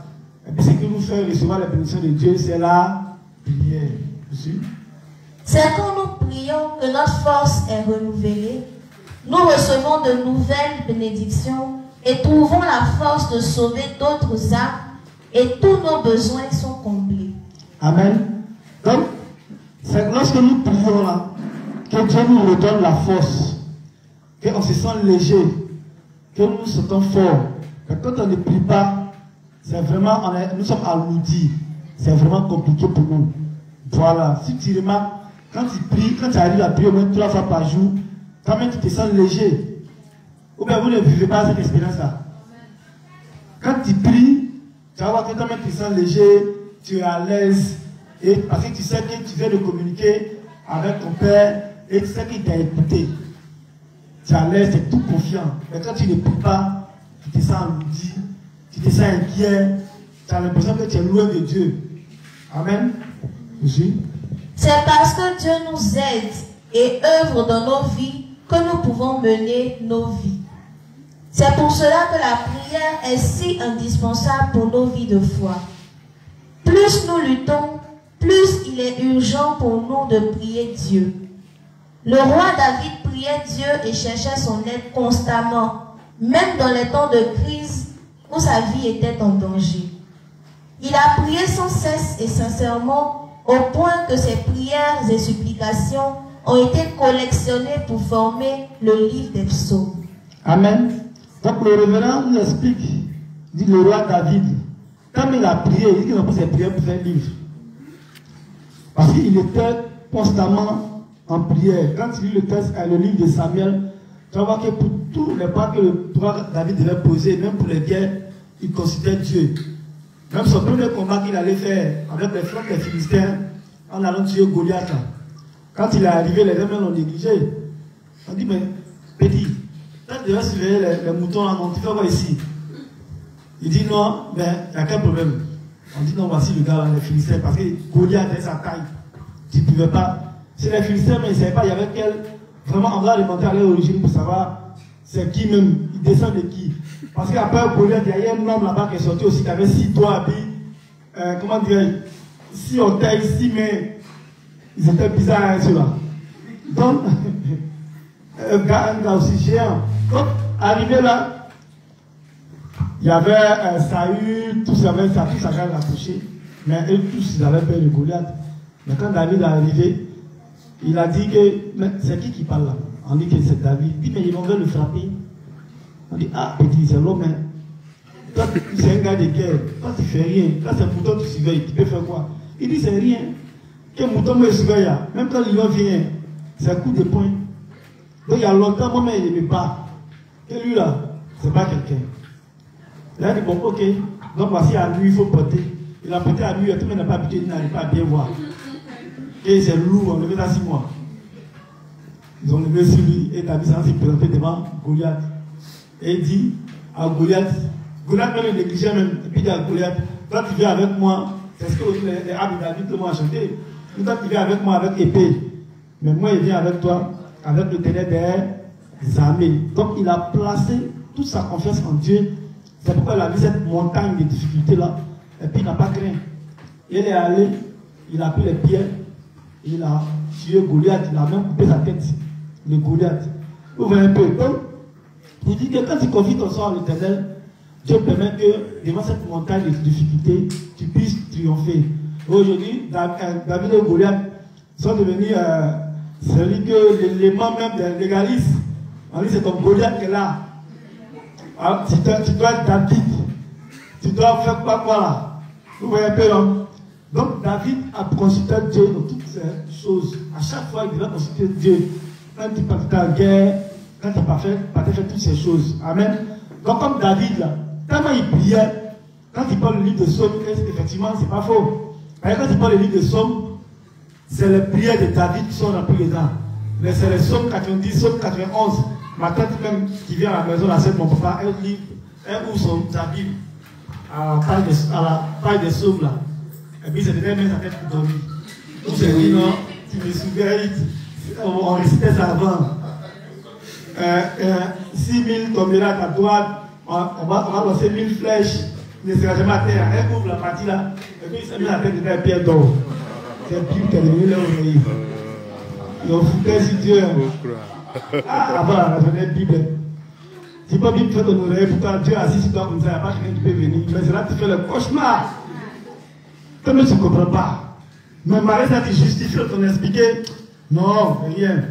et puis ce qui nous fait recevoir la bénédiction de Dieu, c'est la prière. C'est quand nous prions que notre force est renouvelée, nous recevons de nouvelles bénédictions et trouvons la force de sauver d'autres âmes, et tous nos besoins sont comblés. Amen. Donc, c'est lorsque nous prions là, que Dieu nous redonne la force, qu'on se sent léger, que nous nous sentons forts. Mais quand on ne prie pas, c'est vraiment, nous sommes alourdis. C'est vraiment compliqué pour nous. Voilà. Si tu remarques, quand tu pries, quand tu arrives à prier au moins 3 fois par jour, quand même tu te sens léger. Ou bien vous ne vivez pas cette expérience-là. Quand tu pries, tu vas voir que quand même tu te sens léger, tu es à l'aise. Et parce que tu sais que tu viens de communiquer avec ton Père et tu sais qu'il t'a écouté. Tu es à l'aise, tu es tout confiant. Mais quand tu ne pries pas, tu te sens alourdi, tu te sens inquiet, tu as l'impression que tu es loin de Dieu. Amen. Oui. C'est parce que Dieu nous aide et œuvre dans nos vies que nous pouvons mener nos vies. C'est pour cela que la prière est si indispensable pour nos vies de foi. Plus nous luttons, plus il est urgent pour nous de prier Dieu. Le roi David priait Dieu et cherchait son aide constamment, même dans les temps de crise où sa vie était en danger. Il a prié sans cesse et sincèrement, au point que ses prières et supplications ont été collectionnées pour former le livre des psaumes. Amen. Donc le révérend nous explique, dit le roi David, quand il a prié, il dit qu'il a pris ses prières pour faire un livre. Parce qu'il était constamment en prière. Quand tu lis le texte, le livre de Samuel, tu vas voir que pour tous les pas que le roi David devait poser, même pour les guerres, il considère Dieu. Même son premier combat qu'il allait faire avec les frères des Philistins, en allant tuer Goliath. Quand il est arrivé, les hommes l'ont négligé. On dit, mais petit, quand tu devais surveiller les moutons, là, non, tu fais quoi ici? Il dit, non, mais il n'y a quel problème? On dit, non, voici le gars là, les Philistins, parce que Goliath est sa taille. Tu ne pouvais pas. C'est les Philistins, mais ils ne savaient pas, il y avait quel. Vraiment, on va remonter à leur origine pour savoir c'est qui même, il descend de qui. Parce qu'après Goliath, il y a un homme là-bas qui est sorti aussi, qui avait 6 doigts habillés, comment dire, 6 orteils, 6 mains. Ils étaient bizarres, hein, ceux-là. Donc, un gars aussi géant. Donc, arrivé là, il y avait Saül, tous avaient sa garde approchée, mais eux tous, ils avaient peur de Goliath. Mais quand David est arrivé, il a dit que, mais c'est qui parle là? On dit que c'est David. Il dit, mais ils vont le frapper. On dit, ah, petit, c'est l'homme, hein. Toi, c'est un gars de guerre. Toi, tu fais rien. Là, c'est pour toi, tu surveilles. Tu peux faire quoi? Il dit, c'est rien. Quel mouton me surveille, même quand le lion vient, c'est un coup de poing. Donc, il y a longtemps, moi-même, il n'aimait pas. Et lui, là, c'est pas quelqu'un. Là, il dit, bon, ok. Donc, voici à lui, il faut porter. Il a porté à lui, tout le monde n'a pas habitué, il n'arrive pas à bien voir. Et c'est lourd, on le met dans 6 mois. Ils ont levé sur lui et David s'est présenté devant Goliath. Et il dit à Goliath, Goliath même le négligeait même. Et puis il dit à Goliath, toi tu viens avec moi, c'est ce que les âmes de David m'ont chanté. Toi tu viens avec moi avec épée. Mais moi il vient avec toi avec le ténèbre des armées. Donc il a placé toute sa confiance en Dieu. C'est pourquoi il a vu cette montagne de difficultés-là. Et puis il n'a pas craint. Il est allé, il a pris les pierres, il a tué Goliath, il a même coupé sa tête, le Goliath. Vous voyez un peu. Donc, il dit que quand tu confies ton sort à l'Éternel, Dieu permet que devant cette montagne de difficultés, tu puisses triompher. Aujourd'hui, David et Goliath sont devenus celui que l'élément même des légalistes. On dit c'est ton Goliath qui est là. Alors, tu dois être David. Tu dois faire quoi là? Vous voyez un peu là? Donc David a consulté Dieu dans toutes ces choses. À chaque fois, il devait consulter Dieu. Quand il partait en guerre, quand il partait faire toutes ces choses. Amen. Donc comme David là, tellement il priait, quand il parle le livre de Psaume, effectivement, c'est pas faux. Quand il parle le livre de Psaume, c'est les prières de David qui sont remplies dedans. Mais c'est les Psaume 90, Psaume 91. Ma tante même qui vient à la maison, la sœur de mon papa, elle ouvre sa Bible à la page des Psaumes là. Et puis, c'est déjà mis sa tête pour dormir. Donc, j'ai dit non, tu me souviens, on récitait ça avant. 6000 tomberont à ta droite, on va lancer 1000 flèches, il ne sera jamais à terre. Elle ouvre la partie là, et puis il s'est mis la tête de la pierre d'or. C'est Bible qui est devenu là aujourd'hui. Ils ont foutu sur Dieu. Ah, avant, la vraie Bible. Si pas Bible fait ton oreille, pourtant Dieu assis sur toi comme ça, il n'y a pas quelqu'un qui peut venir. Mais c'est là que tu fais le cauchemar. Comme tu ne comprends pas. Mais Marie, ça te justifie, on expliqué. Non, rien.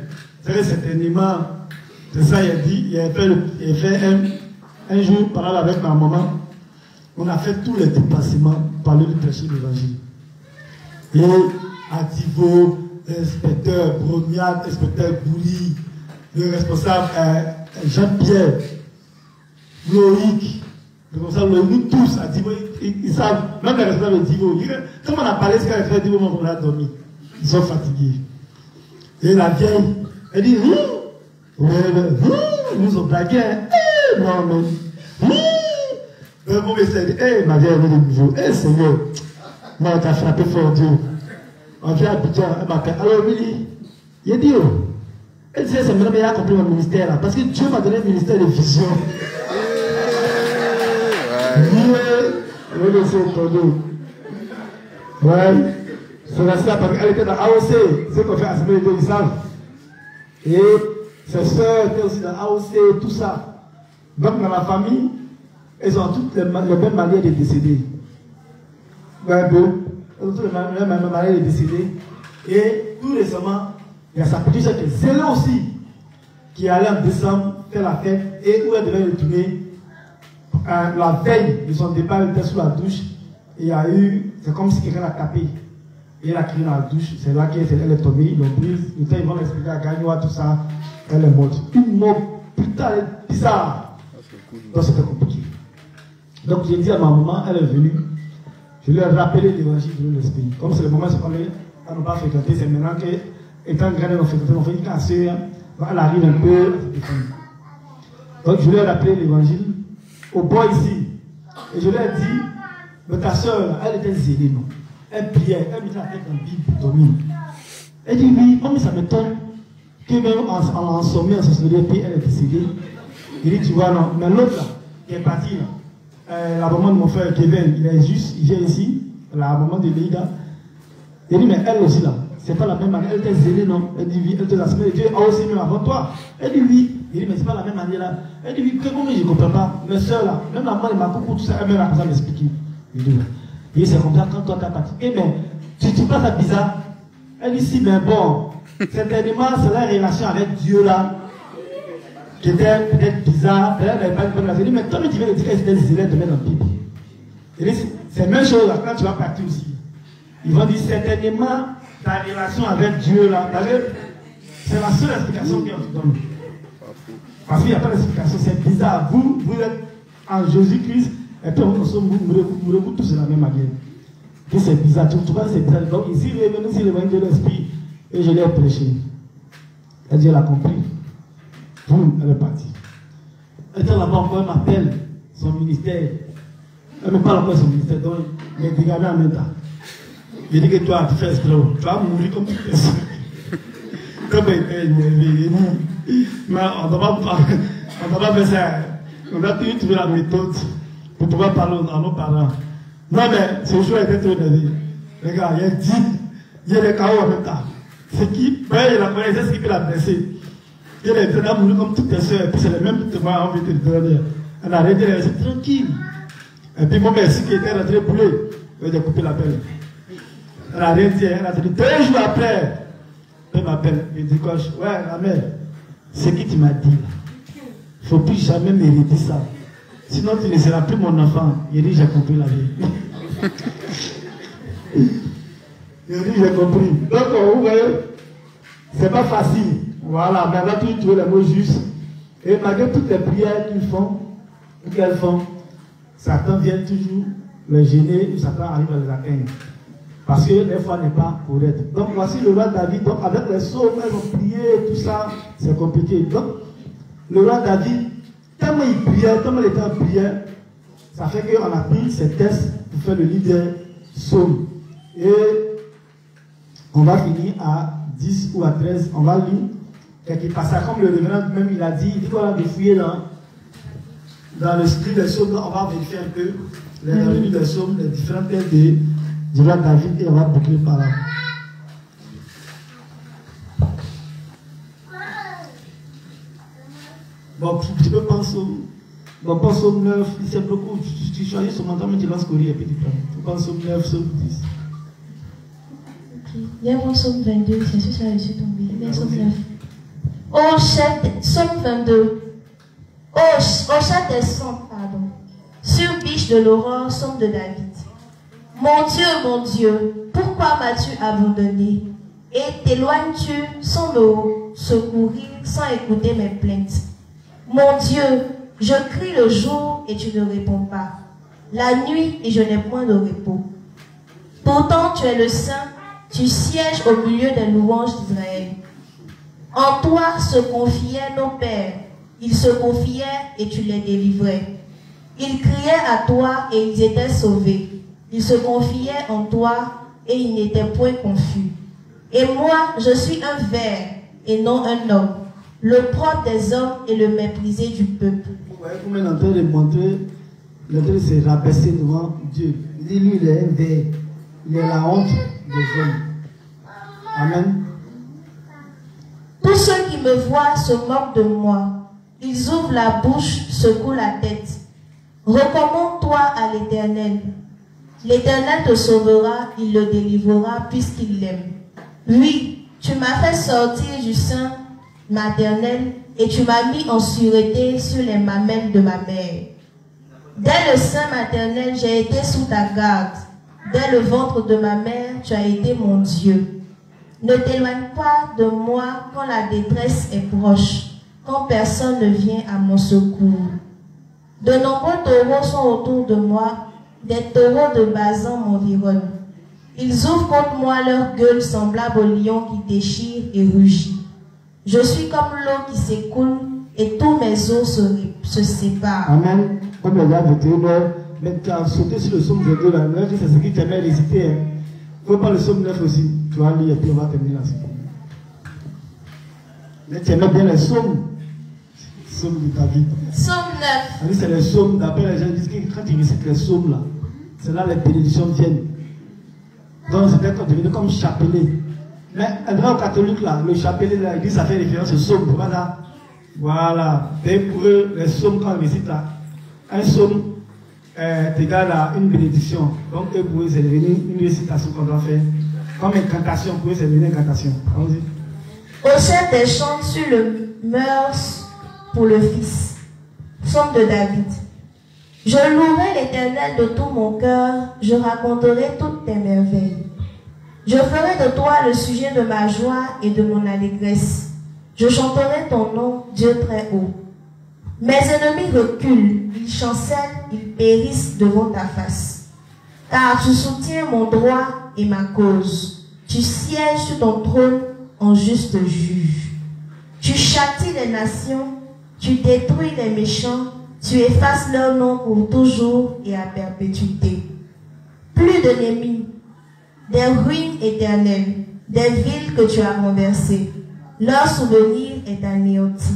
C'est certainement. C'est ça, il a dit. Il a fait un jour, parlant avec ma maman. On a fait tous les dépassements par le prêcher l'évangile. Et Ativo, l'inspecteur Brognac, l'inspecteur Bouli, le responsable Jean-Pierre, Loïc, le responsable Loïc, nous tous, Ativo, ils savent, même les responsables de Divo, comme on a parlé, ce qu'elle a fait, Divo, on a dormi. Ils sont fatigués. Et la vieille, elle dit, ils nous ont blagué, non, mais, mon message dit, ma vieille, elle est de nouveau, Seigneur, moi, on t'a frappé fort Dieu. On vient à Abidjan, elle m'appelle, alors Willy, il a dit, elle disait, c'est maintenant qu'il a compris mon ministère là, parce que Dieu m'a donné un ministère de vision. Oui, laissez tomber. Ouais, c'est resté à Paris. Elle était dans AOC, c'est qu'on fait assembler les deux, ils savent. Et ses soeurs étaient aussi dans AOC, tout ça. Donc dans la famille, elles ont toutes les mêmes manières de décéder. Ouais, un peu. Elles ont toutes les mêmes manières de décéder. Et tout récemment, il y a sa petite soeur qui est zélée aussi, qui est allée en décembre faire la fête et où elle devait retourner. La veille de son départ, elle était sous la douche et il y a eu, c'est comme si quelqu'un l'a tapé. Et elle a crié dans la douche, c'est là qu'elle est tombée, ils l'ont prise. Ils vont l'expliquer à Gagnoa, tout ça, elle est morte. Une mort, putain, elle est bizarre. Donc c'était compliqué. Donc j'ai dit à ma maman, elle est venue, je lui ai rappelé l'évangile de l'esprit. Comme c'est le moment où on n'a pas fréquenté, c'est maintenant que, étant grande, on fait une cassure, elle arrive un peu. Donc je lui ai rappelé l'évangile au bois ici. Et je lui ai dit, mais ta soeur, elle était zélée, non? Elle priait, elle mettait la tête en Bible pour dormir. Elle dit, oui, comme ça m'étonne que même en sommeil, en sorcellerie, puis elle est décédée. Il dit, tu vois, non. Mais l'autre, là, qui est parti, la maman de mon frère Kevin, il vient ici, la maman de Léida. Il dit, mais elle aussi, là, c'est pas la même manière. Elle était zélée, non? Elle dit, oui, elle te l'a semé, Dieu a aussi même avant toi. Elle dit, oui. Il dit, mais c'est pas la même manière, là. Elle dit, oui, comment je ne comprends pas? Mes soeurs, là, même la maman de ma coucou, tout ça, elle m'a commencé à m'expliquer. Il dit, et c'est comme ça quand toi t'as parti. Eh bien, tu trouves pas ça bizarre? Elle dit si, mais bon, certainement c'est la relation avec Dieu là, qui était peut-être bizarre, peut-être elle n'avait pas une bonne relation. Elle dit, mais toi tu viens de dire qu'elle était zélée de mettre dans la Bible. Elle dit, c'est la même chose là, quand tu vas partir aussi. Ils vont dire certainement ta relation avec Dieu là, c'est la seule explication qu'on te donne. Parce qu'il n'y a pas d'explication, c'est bizarre. Vous êtes en Jésus-Christ. Et puis on se mourrez tous de la même manière. Et c'est bizarre, tu vois, c'est bizarre. Donc ici, il est venu sur l'évangile de l'esprit et je l'ai prêché. Elle dit, elle a compris. Boum, elle est partie. Elle était là-bas encore, elle m'appelle son ministère. Elle me parle encore de son ministère, donc il m'a regardé en même temps. Il dit que toi, tu fais escroc, tu vas mourir comme tu fais. Comme mais on ne doit pas faire ça. On doit toujours trouver la méthode pour pouvoir parler à nos parents. Non, mais ce jour était trop énervé. Les gars, il y a 10, il y a des chaos en même temps. C'est qui, ben, il a connaissé ce qui peut la blesser. Il y a des gens mourus comme toutes tes soeurs, et puis c'est les mêmes que moi, on veut te dire. On a arrêté, c'est tranquille. Et puis mon merci qui était rentré bouler, il a coupé la pelle. Elle a rien dit, elle a dit 2 jours après. Elle m'appelle, il dit quoi? Ouais, la mère, c'est qui tu m'as dit là? Il ne faut plus jamais me redire ça. Sinon tu ne seras plus mon enfant. Il dit j'ai compris la vie. Il dit j'ai compris. Donc vous voyez, c'est pas facile. Voilà, mais on va toujours trouver les mots justes. Et malgré toutes les prières qu'ils font, ou qu'elles font, Satan vient toujours les gêner ou Satan arrive à les atteindre. Parce que les fois n'est pas correct. Donc voici le roi David, donc avec les psaumes, elles ont prié, tout ça, c'est compliqué. Donc le roi David, tellement il priait, tellement il était en prière, ça fait qu'on a pris ces textes pour faire le livre des psaumes. Et on va finir à 10 ou à 13, on va lire quelques passages, comme le révérend même il dit qu'on a de fouiller dans le livre des psaumes, on va vérifier un peu dans le livre des psaumes, les différents textes du roi David, et on va boucler par là. Bon, tu peux penser au psaume 9, c'est beaucoup, tu choisis son mentor, mais tu lances courir et puis tu prends. Tu penses au psaume 9, psaume 10. Il y a un psaume 22, c'est sûr que ça a reçu tombé. Il y a psaume 9. Psaume 22. Au chef des cents, pardon. Sur biche de l'aurore, psaume de David. Mon Dieu, pourquoi m'as-tu abandonné? Et t'éloignes-tu sans me secourir, sans écouter mes plaintes? Mon Dieu, je crie le jour et tu ne réponds pas. La nuit et je n'ai point de repos. Pourtant tu es le Saint, tu sièges au milieu des louanges d'Israël. En toi se confiaient nos pères. Ils se confiaient et tu les délivrais. Ils criaient à toi et ils étaient sauvés. Ils se confiaient en toi et ils n'étaient point confus. Et moi, je suis un ver et non un homme, le propre des hommes et le méprisé du peuple. Vous voyez comment il est en train de montrer, il est en train de se rabaisser devant Dieu. Il dit, lui, il est un ver. Il est la honte des hommes. Amen. Tous ceux qui me voient se moquent de moi. Ils ouvrent la bouche, secouent la tête. Recommande-toi à l'Éternel. L'Éternel te sauvera, il le délivrera puisqu'il l'aime. Oui, tu m'as fait sortir du sein maternel et tu m'as mis en sûreté sur les mamelles de ma mère. Dès le sein maternel, j'ai été sous ta garde. Dès le ventre de ma mère, tu as été mon Dieu. Ne t'éloigne pas de moi quand la détresse est proche, quand personne ne vient à mon secours. De nombreux taureaux sont autour de moi, des taureaux de Basan m'environnent. Ils ouvrent contre moi leur gueule semblable au lion qui déchire et rugit. Je suis comme l'eau qui s'écoule et tous mes os se séparent. Amen. Comme les gars vétérinaires, mais tu as sauté sur le psaume 22 là, c'est ce qui t'aimait réciter. Il ne faut pas le psaume 9 aussi. Tu vas lire et puis on va terminer là-dessus. Mais tu aimais bien les psaumes. Psaume de David. Psaume 9. C'est les psaumes, d'après les gens disent que quand tu récites les psaumes là, c'est là les bénédictions viennent. Donc c'est peut-être devenu comme chapelet. Mais un grand catholique là, le chapelet là, il dit ça fait référence au psaume. Voilà. Voilà. Et pour eux, les psaumes quand on récite là, un psaume est égal à une bénédiction. Donc eux pour eux c'est devenu une récitation qu'on doit faire. Comme incantation, pour eux c'est devenu une incantation. Allons-y. Au chef des chants sur le mœurs pour le Fils. Psaume de David. Je louerai l'Éternel de tout mon cœur, je raconterai toutes tes merveilles. Je ferai de toi le sujet de ma joie et de mon allégresse. Je chanterai ton nom, Dieu très haut. Mes ennemis reculent, ils chancellent, ils périssent devant ta face. Car tu soutiens mon droit et ma cause. Tu sièges sur ton trône en juste juge. Tu châties les nations, tu détruis les méchants, tu effaces leur nom pour toujours et à perpétuité. Plus d'ennemis, des ruines éternelles, des villes que tu as renversées. Leur souvenir est anéanti.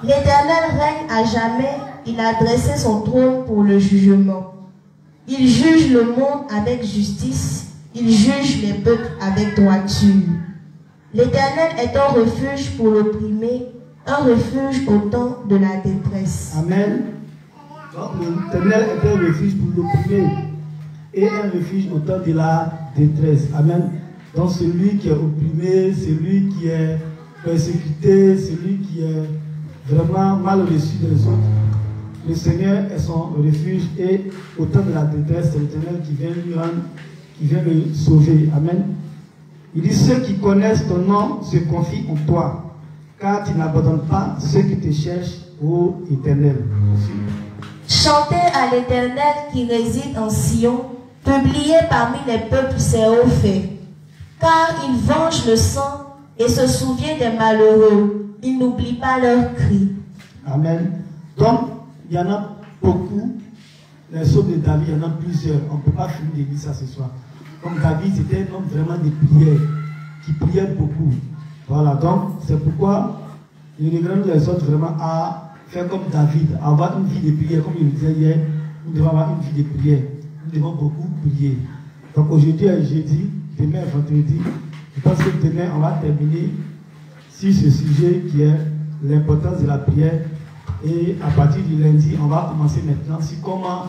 L'Éternel règne à jamais, il a dressé son trône pour le jugement. Il juge le monde avec justice, il juge les peuples avec droiture. L'Éternel est un refuge pour l'opprimé, un refuge au temps de la détresse. Amen. Donc l'Éternel est un refuge pour l'opprimé et un refuge au temps de la détresse. Amen. Donc celui qui est opprimé, celui qui est persécuté, celui qui est vraiment mal reçu des autres, le Seigneur est son refuge et au temps de la détresse, c'est l'Éternel qui vient lui rendre, qui vient le sauver. Amen. Il dit, ceux qui connaissent ton nom se confient en toi, car tu n'abandonnes pas ceux qui te cherchent, ô Éternel. Chantez à l'Éternel qui réside en Sion, publiez parmi les peuples ses hauts faits. Car il venge le sang et se souvient des malheureux, il n'oublie pas leurs cris. Amen. Donc, il y en a beaucoup. Les psaumes de David, il y en a plusieurs. On ne peut pas finir de lire ça ce soir. Comme David, c'était un homme vraiment de prière, qui priait beaucoup. Voilà, donc c'est pourquoi il regrette les autres vraiment à faire comme David, à avoir une vie de prière. Comme il le disait hier, nous devons avoir une vie de prière. Nous devons beaucoup prier. Donc aujourd'hui est jeudi, demain est vendredi. Je pense que demain, on va terminer sur ce sujet qui est l'importance de la prière. Et à partir du lundi, on va commencer maintenant sur comment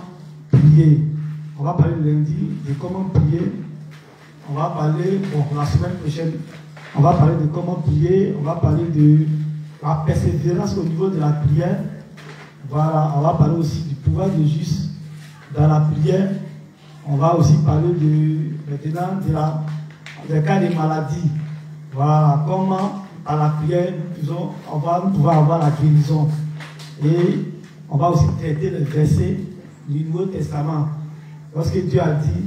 prier. On va parler lundi de comment prier. On va parler, bon, la semaine prochaine, on va parler de comment prier. On va parler de la persévérance au niveau de la prière. Voilà, on va parler aussi du pouvoir de juste dans la prière. On va aussi parler maintenant des cas de maladie. Voilà, comment à la prière, on va pouvoir avoir la guérison. Et on va aussi traiter les versets du Nouveau Testament. Parce que Dieu a dit,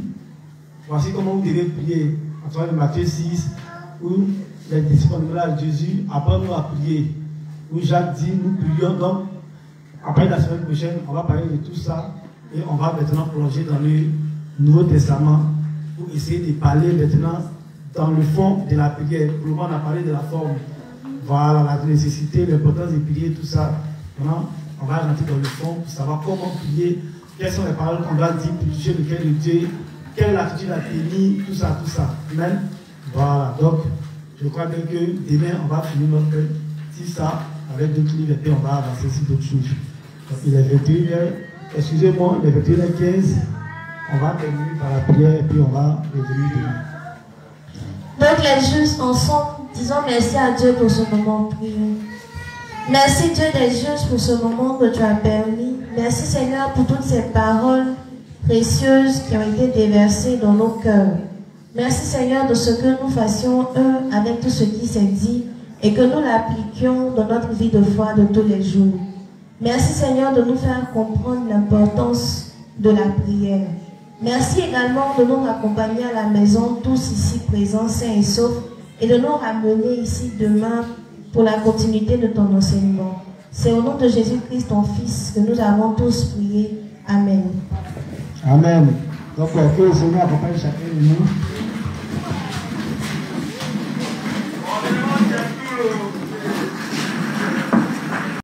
voici comment vous devez prier. En Matthieu 6, où les disciples ont à Jésus, apprends-nous à prier. Où Jacques dit, nous prions. Donc, après la semaine prochaine, on va parler de tout ça. Et on va maintenant plonger dans le Nouveau Testament pour essayer de parler maintenant dans le fond de la prière. Pour le moment, on a parlé de la forme. Voilà, la nécessité, l'importance de prier, tout ça. Maintenant, on va rentrer dans le fond pour savoir comment prier, quelles sont les paroles qu'on doit dire pour toucher le cœur de Dieu, quelle attitude à tenir, tout ça, tout ça. Amen. Voilà, donc, je crois bien que demain, on va finir notre si ça, avec d'autres livres, et puis on va avancer sur d'autres choses. Donc, il est 21h, excusez-moi, il est 21h15, on va terminer par la prière, et puis on va revenir demain. Donc, les justes ensemble, disons merci à Dieu pour ce moment de prière. Merci Dieu des justes pour ce moment que tu as permis. Merci Seigneur pour toutes ces paroles précieuses qui ont été déversées dans nos cœurs. Merci Seigneur de ce que nous fassions un avec tout ce qui s'est dit et que nous l'appliquions dans notre vie de foi de tous les jours. Merci Seigneur de nous faire comprendre l'importance de la prière. Merci également de nous accompagner à la maison, tous ici présents, sains et saufs, et de nous ramener ici demain pour la continuité de ton enseignement. C'est au nom de Jésus-Christ, ton Fils, que nous avons tous prié. Amen. Amen. Donc, que le Seigneur accompagne chacun de nous.